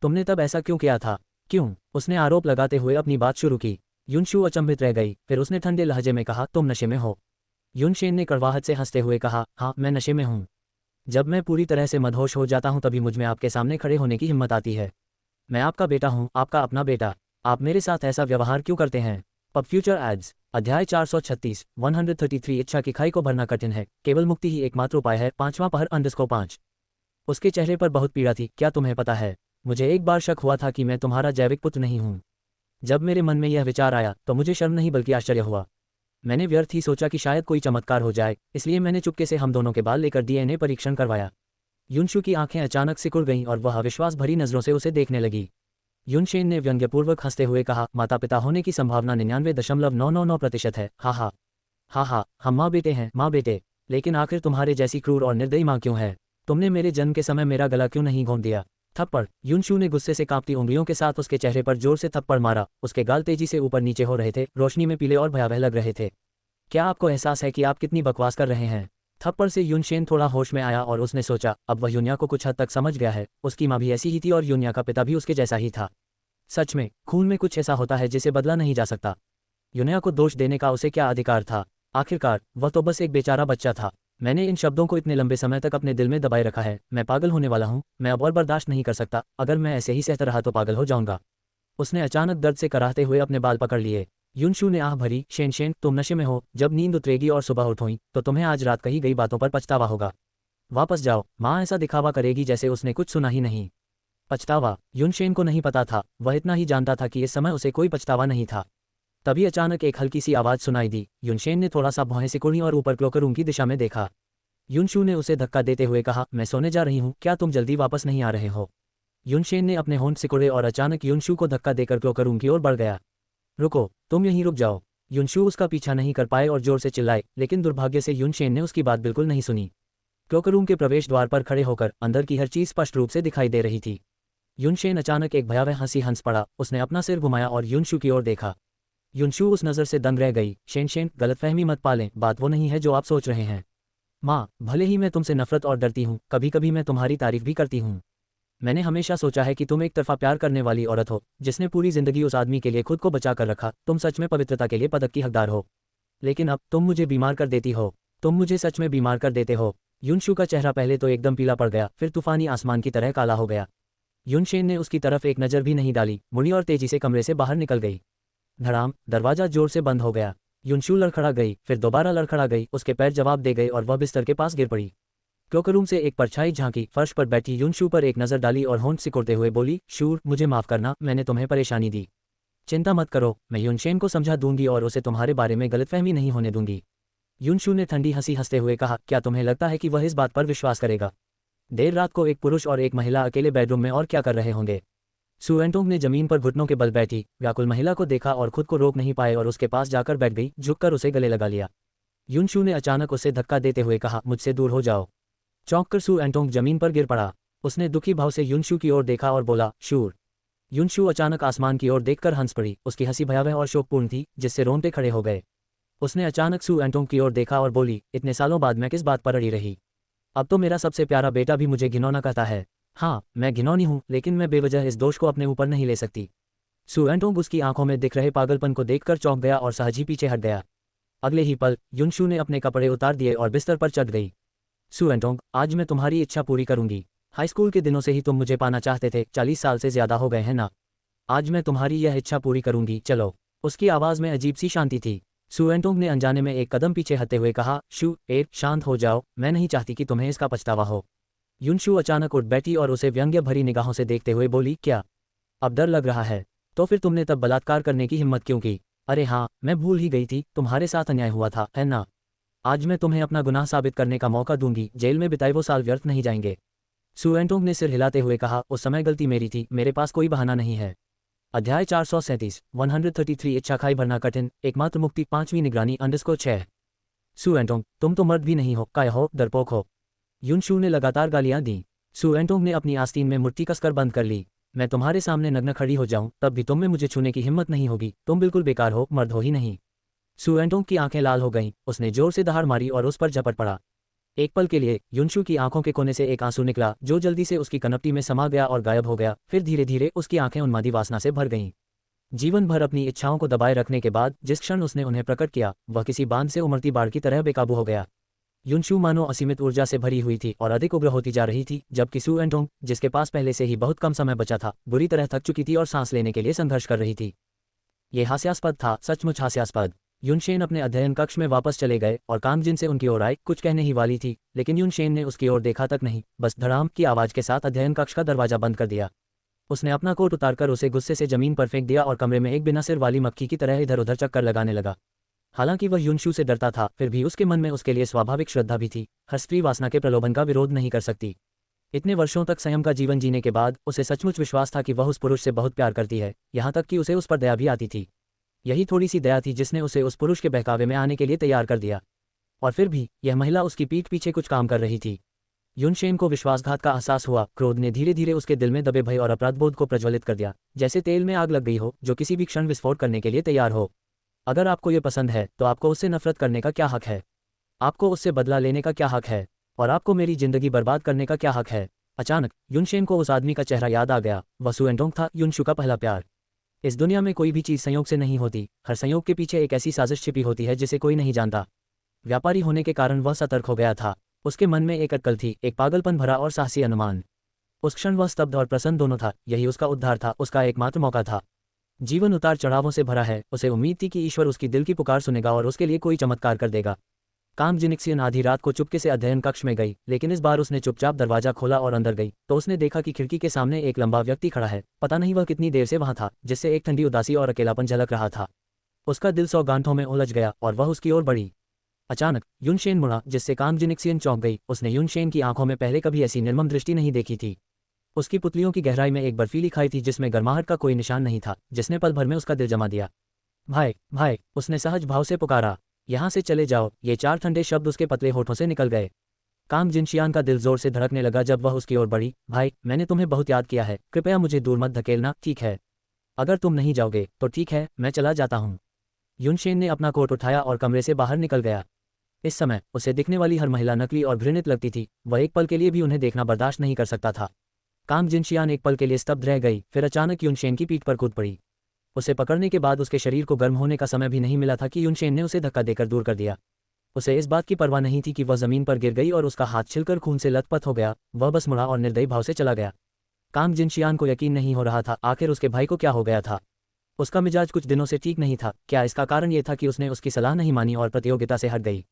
Speaker 1: तुमने तब ऐसा क्यों किया था? क्यों? उसने आरोप लगाते हुए अपनी बात शुरू की। युनशू अचंभित रह गई, फिर उसने ठंडे लहजे में कहा, तुम नशे में हो? युनशेन ने कड़वाहट से हंसते हुए कहा, हाँ, मैं नशे में हूँ। जब मैं पूरी तरह से मदहोश हो जाता हूँ तभी मुझमें आपके सामने खड़े होने की हिम्मत आती है। मैं आपका बेटा हूँ, आपका अपना बेटा। आप मेरे साथ ऐसा व्यवहार क्यों करते हैं? PubFuture ads. अध्याय 436 133 इच्छा की खाई को भरना कठिन है, केवल मुक्ति ही एकमात्र उपाय है। 5वां पहर _5। उसके चेहरे पर बहुत पीड़ा थी। क्या तुम्हें पता है, मुझे एक बार शक हुआ था कि मैं तुम्हारा जैविक पुत्र नहीं हूँ। जब मेरे मन में यह विचार आया तो मुझे शर्म नहीं बल्कि आश्चर्य हुआ। मैंने व्यर्थ ही सोचा कि शायद कोई चमत्कार हो जाए, इसलिए मैंने चुपके से हम दोनों के बाल लेकर डीएनए परीक्षण करवाया। युनशु की आंखें अचानक सिकुड़ गईं और वह अविश्वास भरी नजरों से उसे देखने लगी। युनशेन ने व्यंग्यपूर्वक हंसते हुए कहा, माता पिता होने की संभावना 99.999% है। हा हा हा हा, हम माँ बेटे हैं, माँ बेटे। लेकिन आखिर तुम्हारे जैसी क्रूर और निर्दयी माँ क्यों है? तुमने मेरे जन्म के समय मेरा गला क्यों नहीं घोंट दिया? थप्पड़। युनशु ने गुस्से से कांपती उंगलियों के साथ उसके चेहरे पर जोर से थप्पड़ मारा। उसके गाल तेजी से ऊपर नीचे हो रहे थे, रोशनी में पीले और भयावह लग रहे थे। क्या आपको एहसास है कि आप कितनी बकवास कर रहे हैं? थप्पड़ से युनशेन थोड़ा होश में आया और उसने सोचा, अब वह यूनिया को कुछ हद तक समझ गया है। उसकी माँ भी ऐसी ही थी और यूनिया का पिता भी उसके जैसा ही था। सच में, खून में कुछ ऐसा होता है जिसे बदला नहीं जा सकता। यूनिया को दोष देने का उसे क्या अधिकार था? आखिरकार वह तो बस एक बेचारा बच्चा था। मैंने इन शब्दों को इतने लंबे समय तक अपने दिल में दबाए रखा है। मैं पागल होने वाला हूँ, मैं अब और बर्दाश्त नहीं कर सकता। अगर मैं ऐसे ही सहता रहा तो पागल हो जाऊंगा। उसने अचानक दर्द से कराहते हुए अपने बाल पकड़ लिए। युनशु ने आह भरी, शेन शेन, तुम नशे में हो। जब नींद उतरेगी और सुबह उठोई तो तुम्हें आज रात कही गई बातों पर पछतावा होगा। वापस जाओ। माँ ऐसा दिखावा करेगी जैसे उसने कुछ सुना ही नहीं। पछतावा? युनशेन को नहीं पता था, वह इतना ही जानता था कि इस समय उसे कोई पछतावा नहीं था। तभी अचानक एक हल्की सी आवाज़ सुनाई दी। युनशेन ने थोड़ा सा भौहें सिकुड़ी और ऊपर क्लोकर रूम की दिशा में देखा। युनशु ने उसे धक्का देते हुए कहा, मैं सोने जा रही हूँ, क्या तुम जल्दी वापस नहीं आ रहे हो? युनशेन ने अपने होंठ सिकुड़े और अचानक युनशु को धक्का देकर क्लोकर रूम की ओर बढ़ गया। रुको, तुम यहीं रुक जाओ। युनशु उसका पीछा नहीं कर पाए और जोर से चिल्लाए, लेकिन दुर्भाग्य से युनशेन ने उसकी बात बिल्कुल नहीं सुनी। क्लोकर रूम के प्रवेश द्वार पर खड़े होकर अंदर की हर चीज स्पष्ट रूप से दिखाई दे रही थी। युनशेन अचानक एक भयावह हंसी हंस पड़ा। उसने अपना सिर घुमाया और युनशु की ओर देखा। युनशु उस नज़र से दंग रह गई। शेन शेन, गलतफहमी मत पालें, बात वो नहीं है जो आप सोच रहे हैं। माँ, भले ही मैं तुमसे नफरत और डरती हूँ, कभी कभी मैं तुम्हारी तारीफ भी करती हूँ। मैंने हमेशा सोचा है कि तुम एक तरफा प्यार करने वाली औरत हो, जिसने पूरी जिंदगी उस आदमी के लिए खुद को बचा कर रखा। तुम सच में पवित्रता के लिए पदक की हकदार हो। लेकिन अब तुम मुझे बीमार कर देती हो। तुम मुझे सच में बीमार कर देते हो। युनशु का चेहरा पहले तो एकदम पीला पड़ गया, फिर तूफानी आसमान की तरह काला हो गया। युनशेन ने उसकी तरफ एक नज़र भी नहीं डाली, मुड़ी और तेजी से कमरे से बाहर निकल गई। धड़ाम, दरवाजा जोर से बंद हो गया। युनशु लड़खड़ा गई, फिर दोबारा लड़खड़ा गई। उसके पैर जवाब दे गए और वह बिस्तर के पास गिर पड़ी। क्लोकर रूम से एक परछाई झांकी, फर्श पर बैठी युनशु पर एक नज़र डाली और होंठ सिकोड़ते हुए बोली, शूर, मुझे माफ करना, मैंने तुम्हें परेशानी दी। चिंता मत करो, मैं युनशेन को समझा दूंगी और उसे तुम्हारे बारे में गलतफहमी नहीं होने दूंगी। युनशु ने ठंडी हंसी हंसते हुए कहा, क्या तुम्हें लगता है कि वह इस बात पर विश्वास करेगा? देर रात को एक पुरुष और एक महिला अकेले बेडरूम में और क्या कर रहे होंगे? सु एंटोंग ने जमीन पर घुटनों के बल बैठी व्याकुल महिला को देखा और खुद को रोक नहीं पाए और उसके पास जाकर बैठ गई, झुककर उसे गले लगा लिया। युनशु ने अचानक उसे धक्का देते हुए कहा, मुझसे दूर हो जाओ। चौंक कर सु एंटोंग जमीन पर गिर पड़ा। उसने दुखी भाव से युनशु की ओर देखा और बोला, शूर। युनशु अचानक आसमान की ओर देखकर हंस पड़ी। उसकी हंसी भयावह और शोकपूर्ण थी, जिससे रोंगटे खड़े हो गए। उसने अचानक सु एंटोंग की ओर देखा और बोली, इतने सालों बाद मैं किस बात पर अड़ी रही? अब तो मेरा सबसे प्यारा बेटा भी मुझे घिनौना कहता है। हाँ, मैं घिनौनी हूँ, लेकिन मैं बेवजह इस दोष को अपने ऊपर नहीं ले सकती। सु एंटोंग उसकी आंखों में दिख रहे पागलपन को देखकर चौंक गया और सहज ही पीछे हट गया। अगले ही पल युनशु ने अपने कपड़े उतार दिए और बिस्तर पर चढ़ गई। सु एंटोंग, आज मैं तुम्हारी इच्छा पूरी करूंगी। हाई स्कूल के दिनों से ही तुम मुझे पाना चाहते थे, 40 साल से ज्यादा हो गए हैं ना। आज मैं तुम्हारी यह इच्छा पूरी करूंगी, चलो। उसकी आवाज़ में अजीब सी शांति थी। सु एंटोंग ने अनजाने में एक कदम पीछे हटते हुए कहा, शू ए, शांत हो जाओ, मैं नहीं चाहती कि तुम्हें इसका पछतावा हो। युनशु अचानक उठ बैठी और उसे व्यंग्य भरी निगाहों से देखते हुए बोली, क्या अब डर लग रहा है? तो फिर तुमने तब बलात्कार करने की हिम्मत क्यों की? अरे हाँ, मैं भूल ही गई थी, तुम्हारे साथ अन्याय हुआ था, है ना? आज मैं तुम्हें अपना गुनाह साबित करने का मौका दूंगी। जेल में बिताए वो साल व्यर्थ नहीं जाएंगे। सु एंटोंग ने सिर हिलाते हुए कहा, उस समय गलती मेरी थी, मेरे पास कोई बहाना नहीं है। अध्याय 437 133 इच्छा खाई भरना कठिन, एकमात्र मुक्ति, 5वीं निगरानी _6। सु एंटोंग, तुम तो मर्द भी नहीं हो, काय हो, डरपोक हो। युनशु ने लगातार गालियां दी। सु एंटोंग ने अपनी आस्तीन में मुट्ठी कसकर बंद कर ली। मैं तुम्हारे सामने नग्न खड़ी हो जाऊं, तब भी तुम में मुझे छूने की हिम्मत नहीं होगी। तुम बिल्कुल बेकार हो, मर्द हो ही नहीं। सु एंटोंग की आंखें लाल हो गईं। उसने जोर से दहाड़ मारी और उस पर झपट पड़ा। एक पल के लिए युनशु की आंखों के कोने से एक आंसू निकला, जो जल्दी से उसकी कनपटी में समा गया और गायब हो गया। फिर धीरे धीरे उसकी आंखें उन्मादी वासना से भर गईं। जीवन भर अपनी इच्छाओं को दबाए रखने के बाद जिस क्षण उसने उन्हें प्रकट किया, वह किसी बांध से उमड़ती बाढ़ की तरह बेकाबू हो गया। युनशु मानो असीमित ऊर्जा से भरी हुई थी और अधिक उग्र होती जा रही थी, जबकि सु एंटोंग, जिसके पास पहले से ही बहुत कम समय बचा था, बुरी तरह थक चुकी थी और सांस लेने के लिए संघर्ष कर रही थी। ये हास्यास्पद था, सचमुच हास्यास्पद। युनशेन अपने अध्ययन कक्ष में वापस चले गए और कांग जिन से उनकी ओर आई, कुछ कहने ही वाली थी, लेकिन युनशेन ने उसकी ओर देखा तक नहीं, बस धड़ाम की आवाज के साथ अध्ययन कक्ष का दरवाजा बंद कर दिया। उसने अपना कोट उतारकर उसे गुस्से से जमीन पर फेंक दिया और कमरे में एक बिना सिर वाली मक्खी की तरह इधर उधर चक्कर लगाने लगा। हालांकि वह युनशू से डरता था, फिर भी उसके मन में उसके लिए स्वाभाविक श्रद्धा भी थी। हर स्त्री वासना के प्रलोभन का विरोध नहीं कर सकती। इतने वर्षों तक संयम का जीवन जीने के बाद उसे सचमुच विश्वास था कि वह उस पुरुष से बहुत प्यार करती है, यहाँ तक कि उसे उस पर दया भी आती थी। यही थोड़ी सी दया थी जिसने उसे उस पुरुष के बहकावे में आने के लिए तैयार कर दिया। और फिर भी यह महिला उसकी पीठ पीछे कुछ काम कर रही थी। युनशेन को विश्वासघात का एहसास हुआ। क्रोध ने धीरे धीरे उसके दिल में दबे भय और अपराधबोध को प्रज्वलित कर दिया, जैसे तेल में आग लग गई हो जो किसी भी क्षण विस्फोट करने के लिए तैयार हो। अगर आपको ये पसंद है तो आपको उससे नफरत करने का क्या हक है? आपको उससे बदला लेने का क्या हक है? और आपको मेरी जिंदगी बर्बाद करने का क्या हक है? अचानक युनशेन को उस आदमी का चेहरा याद आ गया। वह सु एंटोंग था, युनशू का पहला प्यार। इस दुनिया में कोई भी चीज़ संयोग से नहीं होती। हर संयोग के पीछे एक ऐसी साजिश छिपी होती है जिसे कोई नहीं जानता। व्यापारी होने के कारण वह सतर्क हो गया था। उसके मन में एक अटकल थी, एक पागलपन भरा और साहसी अनुमान। उस क्षण वह स्तब्ध और प्रसन्न दोनों था। यही उसका उद्धार था, उसका एकमात्र मौका था। जीवन उतार चढ़ावों से भरा है। उसे उम्मीद थी कि ईश्वर उसकी दिल की पुकार सुनेगा और उसके लिए कोई चमत्कार कर देगा। काम जिनिक्सियन आधी रात को चुपके से अध्ययन कक्ष में गई, लेकिन इस बार उसने चुपचाप दरवाजा खोला और अंदर गई तो उसने देखा कि खिड़की के सामने एक लंबा व्यक्ति खड़ा है। पता नहीं वह कितनी देर से वहां था, जिससे एक ठंडी उदासी और अकेलापन झलक रहा था। उसका दिल 100 गांठों में उलझ गया और वह उसकी ओर बढ़ी। अचानक युनशेन मुड़ा, जिससे काम जिनिक्सियन चौंक गई। उसने युनशेन की आंखों में पहले कभी ऐसी निर्मम दृष्टि नहीं देखी थी। उसकी पुतलियों की गहराई में एक बर्फीली खाई थी जिसमें गर्माहट का कोई निशान नहीं था, जिसने पल भर में उसका दिल जमा दिया। भाई भाई, उसने सहज भाव से पुकारा। यहाँ से चले जाओ। ये 4 ठंडे शब्द उसके पतले होठों से निकल गए। काम जिनशियान का दिल जोर से धड़कने लगा जब वह उसकी ओर बढ़ी। भाई, मैंने तुम्हें बहुत याद किया है, कृपया मुझे दूर मत धकेलना, ठीक है? अगर तुम नहीं जाओगे तो ठीक है, मैं चला जाता हूँ। युनशेन ने अपना कोट उठाया और कमरे से बाहर निकल गया। इस समय उसे दिखने वाली हर महिला नकली और घृणित लगती थी। वह एक पल के लिए भी उन्हें देखना बर्दाश्त नहीं कर सकता था। काम जिनशियान एक पल के लिए स्तब्ध रह गई, फिर अचानक युनशेन की पीठ पर कूद पड़ी। उसे पकड़ने के बाद उसके शरीर को गर्म होने का समय भी नहीं मिला था कि युनशेन ने उसे धक्का देकर दूर कर दिया। उसे इस बात की परवाह नहीं थी कि वह जमीन पर गिर गई और उसका हाथ छिलकर खून से लथपथ हो गया। वह बस मुड़ा और निर्दयी भाव से चला गया। काम जिनशियान को यकीन नहीं हो रहा था, आखिर उसके भाई को क्या हो गया था। उसका मिजाज कुछ दिनों से ठीक नहीं था। क्या इसका कारण ये था कि उसने उसकी सलाह नहीं मानी और प्रतियोगिता से हट गई?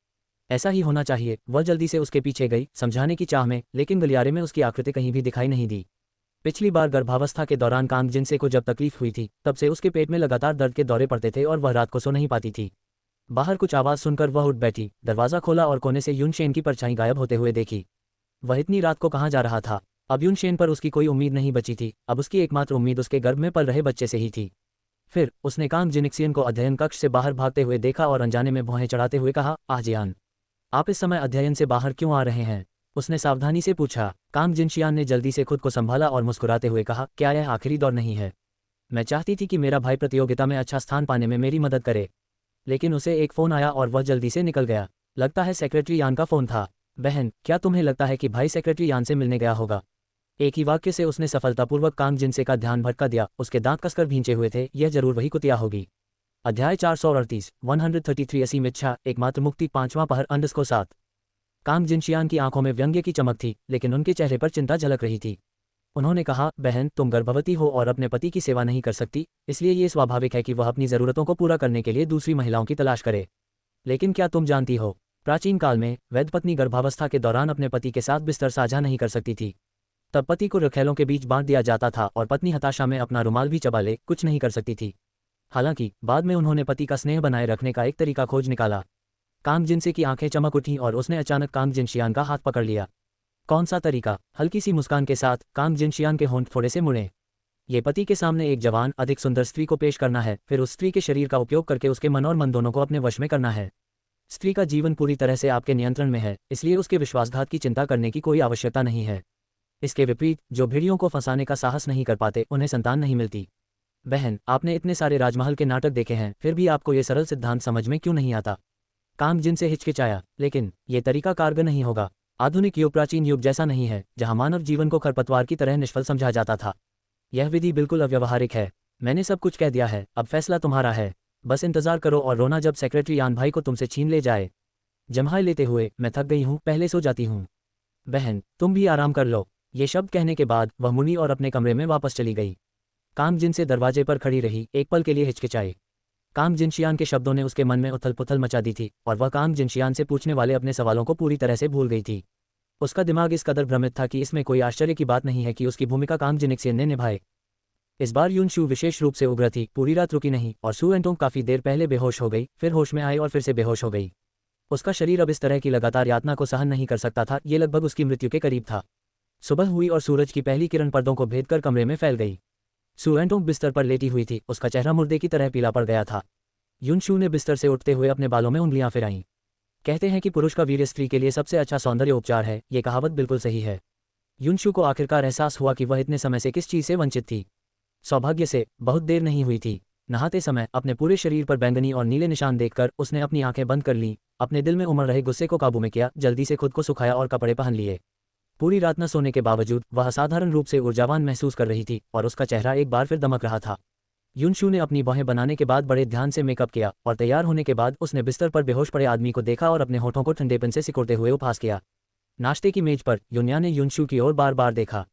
Speaker 1: ऐसा ही होना चाहिए। वह जल्दी से उसके पीछे गई, समझाने की चाह में, लेकिन गलियारे में उसकी आकृति कहीं भी दिखाई नहीं दी। पिछली बार गर्भावस्था के दौरान काम जिनसे को जब तकलीफ हुई थी, तब से उसके पेट में लगातार दर्द के दौरे पड़ते थे और वह रात को सो नहीं पाती थी। बाहर कुछ आवाज़ सुनकर वह उठ बैठी, दरवाज़ा खोला और कोने से युनशेन की परछाई गायब होते हुए देखी। वह इतनी रात को कहाँ जा रहा था? अब युनशेन पर उसकी कोई उम्मीद नहीं बची थी। अब उसकी एकमात्र उम्मीद उसके गर्भ में पल रहे बच्चे से ही थी। फिर उसने काम जिनिक्सियन को अध्ययन कक्ष से बाहर भागते हुए देखा और अनजाने में भौहें चढ़ाते हुए कहा, आजियान, आप इस समय अध्ययन से बाहर क्यों आ रहे हैं? उसने सावधानी से पूछा। काम जिनशियान ने जल्दी से खुद को संभाला और मुस्कुराते हुए कहा, क्या यह आखिरी दौर नहीं है? मैं चाहती थी कि मेरा भाई प्रतियोगिता में अच्छा स्थान पाने में मेरी मदद करे, लेकिन उसे एक फ़ोन आया और वह जल्दी से निकल गया। लगता है सेक्रेटरी यान का फ़ोन था। बहन, क्या तुम्हें लगता है कि भाई सेक्रेटरी यान से मिलने गया होगा? एक ही वाक्य से उसने सफलतापूर्वक काम जिनसे का ध्यान भटका दिया। उसके दांत कसकर भींचे हुए थे। यह जरूर वही कुतिया होगी। अध्याय 438 133 असीम इच्छा, एकमात्र मुक्ति, 5वां पहर, 7। काम जिनशियान की आंखों में व्यंग्य की चमक थी, लेकिन उनके चेहरे पर चिंता झलक रही थी। उन्होंने कहा, बहन, तुम गर्भवती हो और अपने पति की सेवा नहीं कर सकती, इसलिए ये स्वाभाविक है कि वह अपनी ज़रूरतों को पूरा करने के लिए दूसरी महिलाओं की तलाश करे। लेकिन क्या तुम जानती हो, प्राचीन काल में वैद्य पत्नी गर्भावस्था के दौरान अपने पति के साथ बिस्तर साझा नहीं कर सकती थी। तब पति को रखेलों के बीच बांट दिया जाता था और पत्नी हताशा में अपना रुमाल भी चबा ले कुछ नहीं कर सकती थी। हालांकि बाद में उन्होंने पति का स्नेह बनाए रखने का एक तरीका खोज निकाला। काम जिनसे की आंखें चमक उठीं और उसने अचानक काम जिनशियान का हाथ पकड़ लिया। कौन सा तरीका? हल्की सी मुस्कान के साथ काम जिनशियान के होंठ थोड़े से मुड़े। ये पति के सामने एक जवान, अधिक सुंदर स्त्री को पेश करना है, फिर उस स्त्री के शरीर का उपयोग करके उसके मन और मन दोनों को अपने वश में करना है। स्त्री का जीवन पूरी तरह से आपके नियंत्रण में है, इसलिए उसके विश्वासघात की चिंता करने की कोई आवश्यकता नहीं है। इसके विपरीत, जो भेड़ियों को फंसाने का साहस नहीं कर पाते, उन्हें संतान नहीं मिलती। बहन, आपने इतने सारे राजमहल के नाटक देखे हैं, फिर भी आपको ये सरल सिद्धांत समझ में क्यों नहीं आता? काम जिनसे हिचकिचाया, लेकिन ये तरीका कारगर नहीं होगा। आधुनिक युग प्राचीन युग जैसा नहीं है, जहां मानव जीवन को खरपतवार की तरह निष्फल समझा जाता था। यह विधि बिल्कुल अव्यवहारिक है। मैंने सब कुछ कह दिया है, अब फैसला तुम्हारा है। बस इंतजार करो और रोना जब सेक्रेटरी यान भाई को तुमसे छीन ले जाए। जम्हाई लेते हुए, मैं थक गई हूँ, पहले सो जाती हूँ। बहन, तुम भी आराम कर लो। ये शब्द कहने के बाद वह मुड़ी और अपने कमरे में वापस चली गई। काम जिनसे दरवाजे पर खड़ी रही, एक पल के लिए हिचकिचाई। काम जिनशियान के शब्दों ने उसके मन में उथल पुथल मचा दी थी और वह काम जिनशियान से पूछने वाले अपने सवालों को पूरी तरह से भूल गई थी। उसका दिमाग इस कदर भ्रमित था कि इसमें कोई आश्चर्य की बात नहीं है कि उसकी भूमिका काम जिनिक्सियन ने निभाई। इस बार युनशू विशेष रूप से उग्र थी, पूरी रात रुकी नहीं और सू एंटोंग काफी देर पहले बेहोश हो गई, फिर होश में आई और फिर से बेहोश हो गई। उसका शरीर अब इस तरह की लगातार यातना को सहन नहीं कर सकता था, ये लगभग उसकी मृत्यु के करीब था। सुबह हुई और सूरज की पहली किरण पर्दों को भेदकर कमरे में फैल गई। सू एंटोंग बिस्तर पर लेटी हुई थी, उसका चेहरा मुर्दे की तरह पीला पड़ गया था। युनशू ने बिस्तर से उठते हुए अपने बालों में उंगलियां फिराईं। कहते हैं कि पुरुष का वीर्य स्त्री के लिए सबसे अच्छा सौंदर्य उपचार है, ये कहावत बिल्कुल सही है। युनशू को आखिरकार एहसास हुआ कि वह इतने समय से किस चीज से वंचित थी। सौभाग्य से बहुत देर नहीं हुई थी। नहाते समय अपने पूरे शरीर पर बैंगनी और नीले निशान देखकर उसने अपनी आंखें बंद कर लीं, अपने दिल में उमड़ रहे गुस्से को काबू में किया, जल्दी से खुद को सुखाया और कपड़े पहन लिए। पूरी रात न सोने के बावजूद वह असाधारण रूप से ऊर्जावान महसूस कर रही थी और उसका चेहरा एक बार फिर दमक रहा था। युनशू ने अपनी बाहें बनाने के बाद बड़े ध्यान से मेकअप किया और तैयार होने के बाद उसने बिस्तर पर बेहोश पड़े आदमी को देखा और अपने होठों को ठंडेपन से सिकोड़ते हुए उपहास किया। नाश्ते की मेज पर युन्या ने युनशू की ओर बार बार देखा।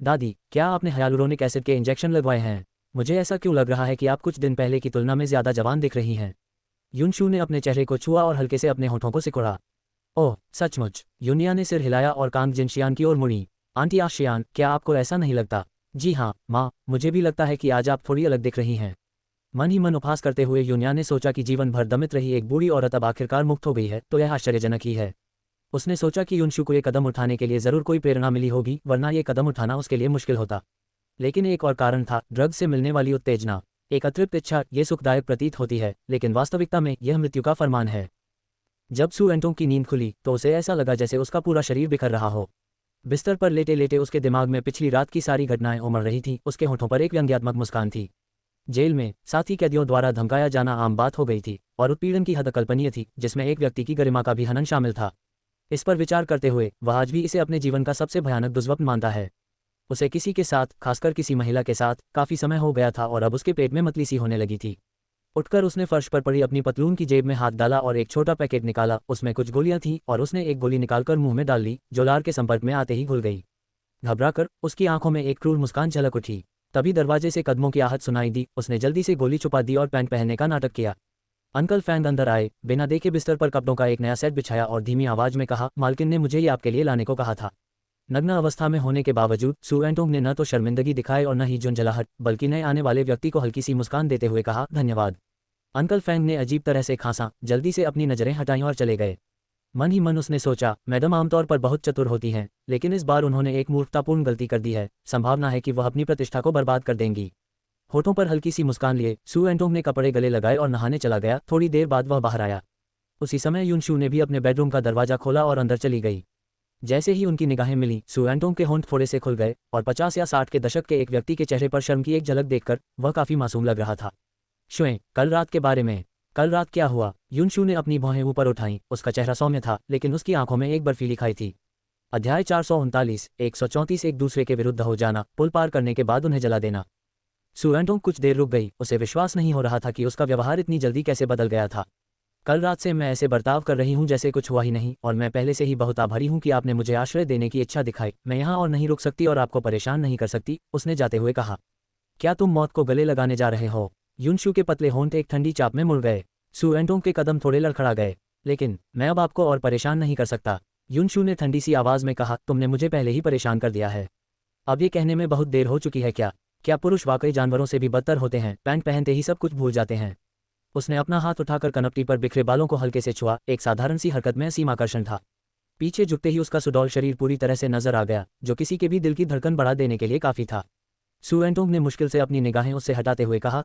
Speaker 1: दादी, क्या आपने हाइलुरोनिक एसिड के इंजेक्शन लगवाए हैं? मुझे ऐसा क्यों लग रहा है कि आप कुछ दिन पहले की तुलना में ज्यादा जवान दिख रही हैं। युनशू ने अपने चेहरे को छुआ और हल्के से अपने होठों को सिकोड़ा। ओह सचमुच? युन्या ने सिर हिलाया और कांग जिनशियान की ओर मुड़ी। आंटी आशियान, क्या आपको ऐसा नहीं लगता? जी हाँ माँ, मुझे भी लगता है कि आज आप थोड़ी अलग दिख रही हैं। मन ही मन उपहास करते हुए युन्या ने सोचा कि जीवन भर दमित रही एक बूढ़ी औरत अब आखिरकार मुक्त हो गई है, तो यह आश्चर्यजनक ही है। उसने सोचा कि युनशू को ये कदम उठाने के लिए जरूर कोई प्रेरणा मिली होगी, वरना ये कदम उठाना उसके लिए मुश्किल होता। लेकिन एक और कारण था, ड्रग्स से मिलने वाली उत्तेजना। एक अतृप्त इच्छा, ये सुखदायक प्रतीत होती है, लेकिन वास्तविकता में यह मृत्यु का फरमान है। जब सू एंटोंग की नींद खुली तो उसे ऐसा लगा जैसे उसका पूरा शरीर बिखर रहा हो। बिस्तर पर लेटे लेटे उसके दिमाग में पिछली रात की सारी घटनाएं उमड़ रही थीं, उसके होठों पर एक व्यंग्यात्मक मुस्कान थी। जेल में साथी कैदियों द्वारा धमकाया जाना आम बात हो गई थी और उत्पीड़न की हद अकल्पनीय थी, जिसमें एक व्यक्ति की गरिमा का भी हनन शामिल था। इस पर विचार करते हुए वह आज भी इसे अपने जीवन का सबसे भयानक दुर्स्वप्न मानता है। उसे किसी के साथ, खासकर किसी महिला के साथ, काफी समय हो गया था और अब उसके पेट में मतली सी होने लगी थी। उठकर उसने फर्श पर पड़ी अपनी पतलून की जेब में हाथ डाला और एक छोटा पैकेट निकाला। उसमें कुछ गोलियां थीं और उसने एक गोली निकालकर मुंह में डाल ली, जो लार के संपर्क में आते ही घुल गई। घबराकर उसकी आंखों में एक क्रूर मुस्कान झलक उठी। तभी दरवाजे से कदमों की आहट सुनाई दी। उसने जल्दी से गोली छुपा दी और पैंट पहनने का नाटक किया। अंकल फैंग अंदर आए, बिना देखे बिस्तर पर कपड़ों का एक नया सेट बिछाया और धीमी आवाज में कहा, मालकिन ने मुझे ये आपके लिए लाने को कहा था। नग्न अवस्था में होने के बावजूद सू एंटोंग ने न तो शर्मिंदगी दिखाई और न ही झुंझलाहट, बल्कि नए आने वाले व्यक्ति को हल्की सी मुस्कान देते हुए कहा, धन्यवाद। अंकल फैंग ने अजीब तरह से खांसा, जल्दी से अपनी नजरें हटाईं और चले गए। मन ही मन उसने सोचा, मैडम आमतौर पर बहुत चतुर होती हैं, लेकिन इस बार उन्होंने एक मूर्खतापूर्ण गलती कर दी है। संभावना है कि वह अपनी प्रतिष्ठा को बर्बाद कर देंगी। होठों पर हल्की सी मुस्कान लिए सू एंटोंग ने कपड़े गले लगाए और नहाने चला गया। थोड़ी देर बाद वह बाहर आया। उसी समय युनशू ने भी अपने बेडरूम का दरवाजा खोला और अंदर चली गई। जैसे ही उनकी निगाहें मिली, सू एंटोंग के होंठ थोड़े से खुल गए और 50 या 60 के दशक के एक व्यक्ति के चेहरे पर शर्म की एक झलक देखकर वह काफी मासूम लग रहा था। शुएं, कल रात के बारे में? कल रात क्या हुआ? युनशू ने अपनी भौहें ऊपर उठाईं। उसका चेहरा सौम्य था, लेकिन उसकी आंखों में एक बर्फीली खाई थी। अध्याय 439, 134 एक दूसरे के विरुद्ध हो जाना, पुल पार करने के बाद उन्हें जला देना। सू एंटोंग कुछ देर रुक गई। उसे विश्वास नहीं हो रहा था कि उसका व्यवहार इतनी जल्दी कैसे बदल गया था। कल रात से मैं ऐसे बर्ताव कर रही हूँ जैसे कुछ हुआ ही नहीं, और मैं पहले से ही बहुत आभारी हूँ कि आपने मुझे आश्रय देने की इच्छा दिखाई। मैं यहाँ और नहीं रुक सकती और आपको परेशान नहीं कर सकती, उसने जाते हुए कहा। क्या तुम मौत को गले लगाने जा रहे हो? युनशू के पतले होंठ एक ठंडी चाप में मुड़ गए। सू एंटोंग के कदम थोड़े लड़खड़ा गए। लेकिन मैं अब आपको और परेशान नहीं कर सकता, युनशू ने ठंडी सी आवाज में कहा। तुमने मुझे पहले ही परेशान कर दिया है। अब ये कहने में बहुत देर हो चुकी है क्या? क्या पुरुष वाकई जानवरों से भी बदतर होते हैं? पैंट पहनते ही सब कुछ भूल जाते हैं। उसने अपना हाथ उठाकर कनपटी पर बिखरे बालों को हल्के से छुआ। एक साधारण सी हरकत में असीम आकर्षण था। पीछे झुकते ही उसका सुडौल शरीर पूरी तरह से नजर आ गया, जो किसी के भी दिल की धड़कन बढ़ा देने के लिए काफी था। सू एंटोंग ने मुश्किल से अपनी निगाहें उससे हटाते हुए कहा,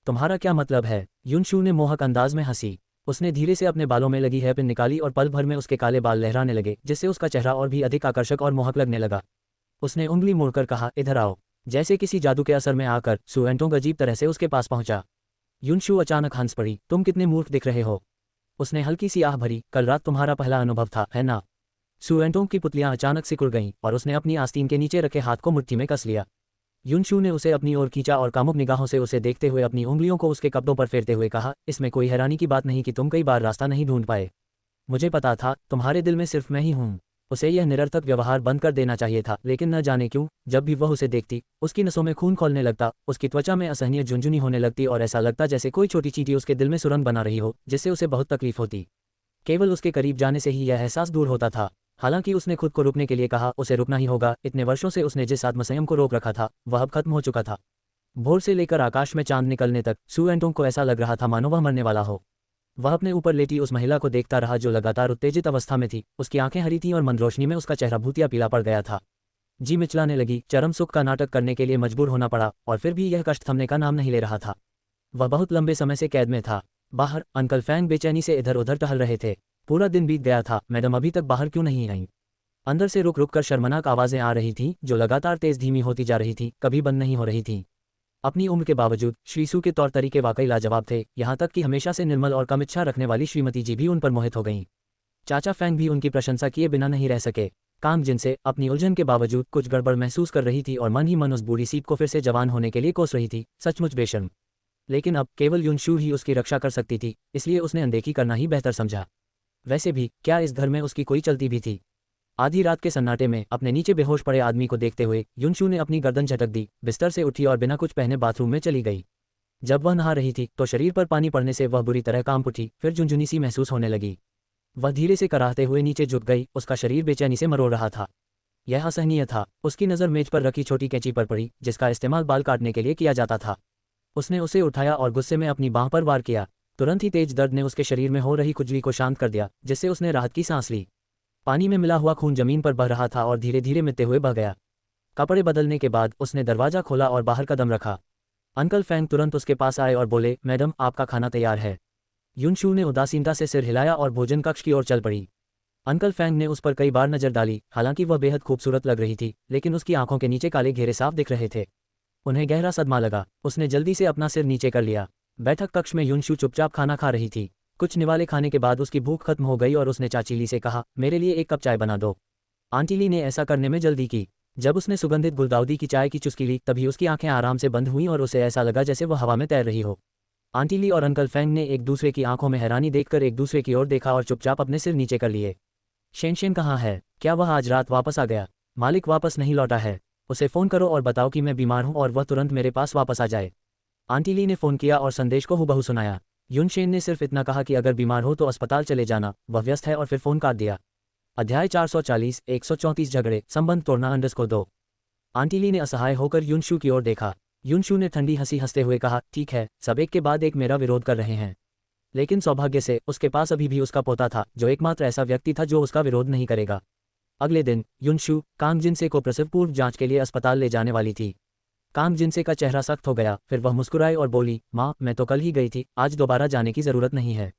Speaker 1: तुम्हारा क्या मतलब है? युनशू ने मोहक अंदाज में हंसी। उसने धीरे से अपने बालों में लगी हेयरपिन निकाली और पल भर में उसके काले बाल लहराने लगे, जिससे उसका चेहरा और भी अधिक आकर्षक और मोहक लगने लगा। उसने उंगली मोड़कर कहा, इधर आओ। जैसे किसी जादू के असर में आकर सू एंटोंग अजीब तरह से उसके पास पहुंचा। युनशू अचानक हंस पड़ी। तुम कितने मूर्ख दिख रहे हो। उसने हल्की सी आह भरी। कल रात तुम्हारा पहला अनुभव था, है ना? सू एंटोंग की पुतलियां अचानक सिकुड़ गईं और उसने अपनी आस्तीन के नीचे रखे हाथ को मुट्ठी में कस लिया। युनशू ने उसे अपनी ओर खींचा और कामुक निगाहों से उसे देखते हुए अपनी उंगलियों को उसके कपड़ों पर फेरते हुए कहा, इसमें कोई हैरानी की बात नहीं कि तुम कई बार रास्ता नहीं ढूंढ पाए। मुझे पता था तुम्हारे दिल में सिर्फ मैं ही हूँ। उसे यह निरर्थक व्यवहार बंद कर देना चाहिए था, लेकिन न जाने क्यों जब भी वह उसे देखती, उसकी नसों में खून खौलने लगता, उसकी त्वचा में असहनीय झुंझुनी होने लगती और ऐसा लगता जैसे कोई छोटी चींटी उसके दिल में सुरंग बना रही हो, जिससे उसे बहुत तकलीफ होती। केवल उसके करीब जाने से ही यह एहसास दूर होता था। हालांकि उसने खुद को रुकने के लिए कहा, उसे रुकना ही होगा। इतने वर्षों से उसने जिस आत्मसंयम को रोक रखा था वह अब खत्म हो चुका था। भोर से लेकर आकाश में चांद निकलने तक सू एंटोंग को ऐसा लग रहा था मानो वह मरने वाला हो। वह अपने ऊपर लेटी उस महिला को देखता रहा जो लगातार उत्तेजित अवस्था में थी। उसकी आंखें हरी थीं और मंद रोशनी में उसका चेहरा भूतिया पीला पड़ गया था। जी मिचलाने लगी। चरम सुख का नाटक करने के लिए मजबूर होना पड़ा और फिर भी यह कष्ट थमने का नाम नहीं ले रहा था। वह बहुत लंबे समय से कैद में था। बाहर अंकल फैंग बेचैनी से इधर उधर टहल रहे थे। पूरा दिन बीत गया था, मैडम अभी तक बाहर क्यों नहीं आई? अंदर से रुक रुक कर शर्मनाक आवाज़ें आ रही थीं जो लगातार तेज धीमी होती जा रही थी, कभी बंद नहीं हो रही थीं। अपनी उम्र के बावजूद श्रीसू के तौर तरीके वाकई लाजवाब थे, यहाँ तक कि हमेशा से निर्मल और कम इच्छा रखने वाली श्रीमती जी भी उन पर मोहित हो गईं। चाचा फैंग भी उनकी प्रशंसा किए बिना नहीं रह सके। कांग जिनसे अपनी उलझन के बावजूद कुछ गड़बड़ महसूस कर रही थी और मन ही मन उस बूढ़ी सीप को फिर से जवान होने के लिए कोस रही थी। सचमुच बेशर्म। लेकिन अब केवल युनशू ही उसकी रक्षा कर सकती थी, इसलिए उसने अनदेखी करना ही बेहतर समझा। वैसे भी क्या इस घर में उसकी कोई चलती भी थी? आधी रात के सन्नाटे में अपने नीचे बेहोश पड़े आदमी को देखते हुए युनशू ने अपनी गर्दन झटक दी, बिस्तर से उठी और बिना कुछ पहने बाथरूम में चली गई। जब वह नहा रही थी तो शरीर पर पानी पड़ने से वह बुरी तरह कांप उठी, फिर झुंझुनी सी महसूस होने लगी। वह धीरे से कराहते हुए नीचे झुक गई, उसका शरीर बेचैनी से मरोड़ रहा था। यह असहनीय था। उसकी नज़र मेज पर रखी छोटी कैंची पर पड़ी जिसका इस्तेमाल बाल काटने के लिए किया जाता था। उसने उसे उठाया और गुस्से में अपनी बांह पर वार किया। तुरंत ही तेज दर्द ने उसके शरीर में हो रही खुजली को शांत कर दिया, जिससे उसने राहत की सांस ली। पानी में मिला हुआ खून जमीन पर बह रहा था और धीरे धीरे मिटते हुए बह गया। कपड़े बदलने के बाद उसने दरवाजा खोला और बाहर कदम रखा। अंकल फैंग तुरंत उसके पास आए और बोले, मैडम आपका खाना तैयार है। युनशू ने उदासीनता से सिर हिलाया और भोजन कक्ष की ओर चल पड़ी। अंकल फैंग ने उस पर कई बार नजर डाली। हालांकि वह बेहद खूबसूरत लग रही थी, लेकिन उसकी आंखों के नीचे काले घेरे साफ दिख रहे थे। उन्हें गहरा सदमा लगा। उसने जल्दी से अपना सिर नीचे कर लिया। बैठक कक्ष में युनशू चुपचाप खाना खा रही थी। कुछ निवाले खाने के बाद उसकी भूख खत्म हो गई और उसने चाची ली से कहा, मेरे लिए एक कप चाय बना दो। आंटी ली ने ऐसा करने में जल्दी की। जब उसने सुगंधित गुलदाउदी की चाय की चुस्की ली तभी उसकी आंखें आराम से बंद हुईं और उसे ऐसा लगा जैसे वह हवा में तैर रही हो। आंटी ली और अंकल फैंग ने एक दूसरे की आंखों में हैरानी देखकर एक दूसरे की ओर देखा और चुपचाप अपने सिर नीचे कर लिए। शेनशेन कहाँ है? क्या वह आज रात वापस आ गया? मालिक वापस नहीं लौटा है। उसे फ़ोन करो और बताओ कि मैं बीमार हूं और वह तुरंत मेरे पास वापस आ जाए। आंटी ली ने फ़ोन किया और संदेश को हुबहू सुनाया। युनशेन ने सिर्फ इतना कहा कि अगर बीमार हो तो अस्पताल चले जाना, वह व्यस्त है, और फिर फ़ोन काट दिया। अध्याय 440 134 झगड़े संबंध तोड़ना _2। आंटी ली ने असहाय होकर युनशू की ओर देखा। युनशू ने ठंडी हंसी हंसते हुए कहा, ठीक है, सब एक के बाद एक मेरा विरोध कर रहे हैं, लेकिन सौभाग्य से उसके पास अभी भी उसका पोता था जो एकमात्र ऐसा व्यक्ति था जो उसका विरोध नहीं करेगा। अगले दिन युनशू कांग जिनसे को प्रसव पूर्व जांच के लिए अस्पताल ले जाने वाली थी। कांग जिनसे का चेहरा सख्त हो गया, फिर वह मुस्कुराई और बोली, माँ मैं तो कल ही गई थी, आज दोबारा जाने की ज़रूरत नहीं है।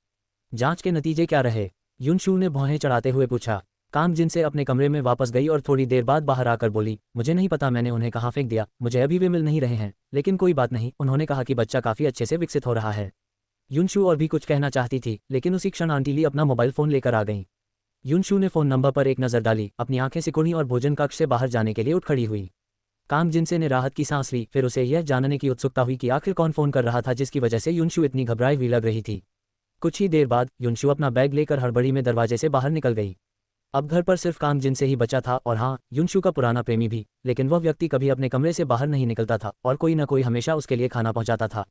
Speaker 1: जांच के नतीजे क्या रहे? युनशू ने भौहें चढ़ाते हुए पूछा। कांग जिनसे अपने कमरे में वापस गई और थोड़ी देर बाद बाहर आकर बोली, मुझे नहीं पता मैंने उन्हें कहाँ फेंक दिया, मुझे अभी वे मिल नहीं रहे हैं, लेकिन कोई बात नहीं, उन्होंने कहा कि बच्चा काफ़ी अच्छे से विकसित हो रहा है। युनशू और भी कुछ कहना चाहती थी, लेकिन उसी क्षण आंटी ली अपना मोबाइल फ़ोन लेकर आ गईं। युनशू ने फ़ोन नंबर पर एक नज़र डाली, अपनी आंखें सिकुड़ी और भोजन कक्ष से बाहर जाने के लिए उठ खड़ी हुई। कांग जिनसे ने राहत की सांस ली, फिर उसे यह जानने की उत्सुकता हुई कि आखिर कौन फ़ोन कर रहा था जिसकी वजह से युनशू इतनी घबराई हुई लग रही थी। कुछ ही देर बाद युनशू अपना बैग लेकर हड़बड़ी में दरवाजे से बाहर निकल गई। अब घर पर सिर्फ कांग जिनसे ही बचा था, और हाँ, युनशू का पुराना प्रेमी भी, लेकिन वह व्यक्ति कभी अपने कमरे से बाहर नहीं निकलता था और कोई न कोई हमेशा उसके लिए खाना पहुंचाता था।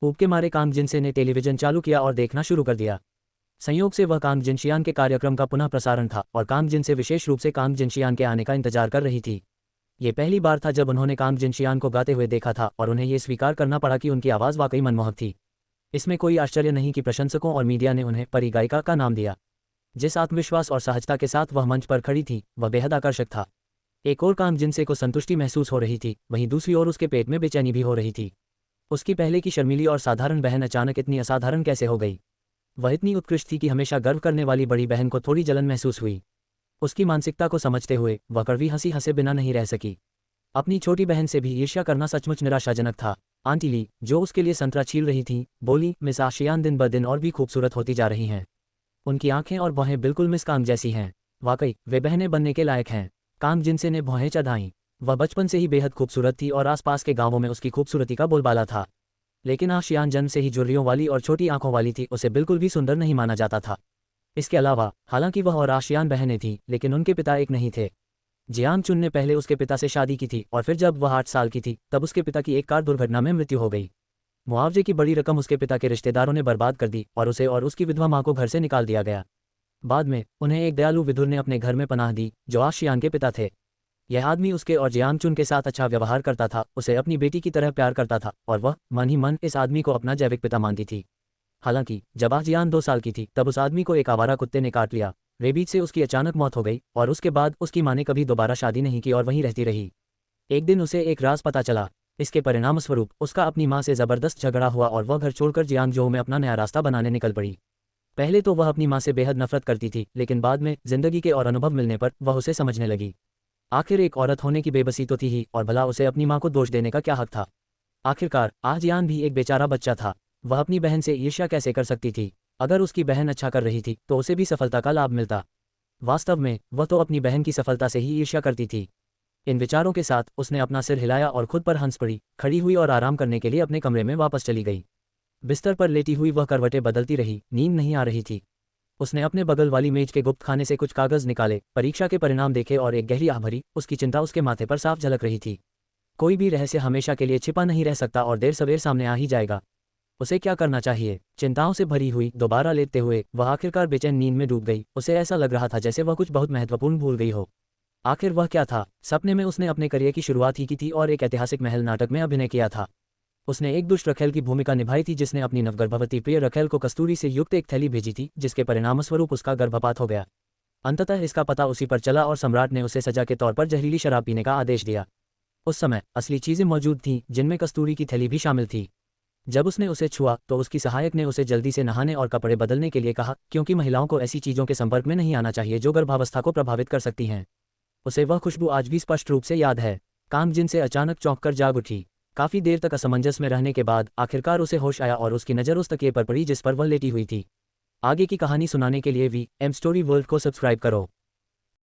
Speaker 1: ऊब के मारे कांग जिनसे ने टेलीविज़न चालू किया और देखना शुरू कर दिया। संयोग से वह कांग जिनशियान के कार्यक्रम का पुनः प्रसारण था और कांग जिनसे विशेष रूप से कांग जिनशियान के आने का इंतजार कर रही थी। ये पहली बार था जब उन्होंने कांग जिनशियान को गाते हुए देखा था और उन्हें ये स्वीकार करना पड़ा कि उनकी आवाज़ वाकई मनमोहक थी। इसमें कोई आश्चर्य नहीं कि प्रशंसकों और मीडिया ने उन्हें परी गायिका का नाम दिया। जिस आत्मविश्वास और सहजता के साथ वह मंच पर खड़ी थी वह बेहद आकर्षक था। एक और कांग जिनसे को संतुष्टि महसूस हो रही थी, वहीं दूसरी ओर उसके पेट में बेचैनी भी हो रही थी। उसकी पहले की शर्मीली और साधारण बहन अचानक इतनी असाधारण कैसे हो गई? वह इतनी उत्कृष्ट थी कि हमेशा गर्व करने वाली बड़ी बहन को थोड़ी जलन महसूस हुई। उसकी मानसिकता को समझते हुए वह कड़वी हंसी हंसे बिना नहीं रह सकी। अपनी छोटी बहन से भी ईर्ष्या करना सचमुच निराशाजनक था। आंटी ली, जो उसके लिए संतरा छील रही थी, बोली, मिस आशियान दिन ब दिन और भी खूबसूरत होती जा रही हैं। उनकी आंखें और भौहें बिल्कुल मिस कांग जैसी हैं। वाकई वे बहनें बनने के लायक हैं। कांग जिनसे ने भौहें चढ़ाईं। वह बचपन से ही बेहद खूबसूरत थी और आसपास के गांवों में उसकी खूबसूरती का बोलबाला था। लेकिन आशियान जन्म से ही झुर्रियों वाली और छोटी आंखों वाली थी, उसे बिल्कुल भी सुंदर नहीं माना जाता था। इसके अलावा हालांकि वह और आशियान बहनें थीं, लेकिन उनके पिता एक नहीं थे। जियांग चुन ने पहले उसके पिता से शादी की थी और फिर जब वह 8 साल की थी तब उसके पिता की एक कार दुर्घटना में मृत्यु हो गई। मुआवजे की बड़ी रकम उसके पिता के रिश्तेदारों ने बर्बाद कर दी और उसे और उसकी विधवा मां को घर से निकाल दिया गया। बाद में उन्हें एक दयालु विदुर ने अपने घर में पनाह दी, जो आज शियान के पिता थे। यह आदमी उसके और जियांग चुन के साथ अच्छा व्यवहार करता था, उसे अपनी बेटी की तरह प्यार करता था और वह मन ही मन इस आदमी को अपना जैविक पिता मानती थी। हालांकि जब आज जियान 2 साल की थी तब उस आदमी को एक आवारा कुत्ते ने काट लिया। रेबीज से उसकी अचानक मौत हो गई और उसके बाद उसकी माँ ने कभी दोबारा शादी नहीं की और वहीं रहती रही। एक दिन उसे एक राज पता चला। इसके परिणामस्वरूप उसका अपनी माँ से जबरदस्त झगड़ा हुआ और वह घर छोड़कर जियांगजोऊ में अपना नया रास्ता बनाने निकल पड़ी। पहले तो वह अपनी माँ से बेहद नफरत करती थी, लेकिन बाद में जिंदगी के और अनुभव मिलने पर वह उसे समझने लगी। आखिर एक औरत होने की बेबसी तो थी ही, और भला उसे अपनी माँ को दोष देने का क्या हक था। आखिरकार आज यान भी एक बेचारा बच्चा था। वह अपनी बहन से ईर्ष्या कैसे कर सकती थी। अगर उसकी बहन अच्छा कर रही थी तो उसे भी सफलता का लाभ मिलता। वास्तव में वह तो अपनी बहन की सफलता से ही ईर्ष्या करती थी। इन विचारों के साथ उसने अपना सिर हिलाया और खुद पर हंस पड़ी, खड़ी हुई और आराम करने के लिए अपने कमरे में वापस चली गई। बिस्तर पर लेटी हुई वह करवटें बदलती रही, नींद नहीं आ रही थी। उसने अपने बगल वाली मेज के गुप्त खाने से कुछ कागज निकाले, परीक्षा के परिणाम देखे और एक गहरी आह भरी। उसकी चिंता उसके माथे पर साफ झलक रही थी। कोई भी रहस्य हमेशा के लिए छिपा नहीं रह सकता और देर सवेर सामने आ ही जाएगा। उसे क्या करना चाहिए? चिंताओं से भरी हुई दोबारा लेटते हुए वह आखिरकार बेचैन नींद में डूब गई। उसे ऐसा लग रहा था जैसे वह कुछ बहुत महत्वपूर्ण भूल गई हो। आखिर वह क्या था? सपने में उसने अपने करियर की शुरुआत ही की थी और एक ऐतिहासिक महल नाटक में अभिनय किया था। उसने एक दुष्ट रखेल की भूमिका निभाई थी, जिसने अपनी नवगर्भवती प्रिय रखेल को कस्तूरी से युक्त एक थैली भेजी थी, जिसके परिणामस्वरूप उसका गर्भपात हो गया। अंततः इसका पता उसी पर चला और सम्राट ने उसे सजा के तौर पर जहरीली शराब पीने का आदेश दिया। उस समय असली चीजें मौजूद थीं, जिनमें कस्तूरी की थैली भी शामिल थी। जब उसने उसे छुआ तो उसकी सहायक ने उसे जल्दी से नहाने और कपड़े बदलने के लिए कहा, क्योंकि महिलाओं को ऐसी चीजों के संपर्क में नहीं आना चाहिए जो गर्भावस्था को प्रभावित कर सकती हैं। उसे वह खुशबू आज भी स्पष्ट रूप से याद है। कांग जिन से अचानक चौंक कर जाग उठी। काफी देर तक असमंजस में रहने के बाद आखिरकार उसे होश आया और उसकी नज़र उस तकिए पर पड़ी जिस पर वह लेटी हुई थी। आगे की कहानी सुनाने के लिए VM स्टोरी वर्ल्ड को सब्सक्राइब करो।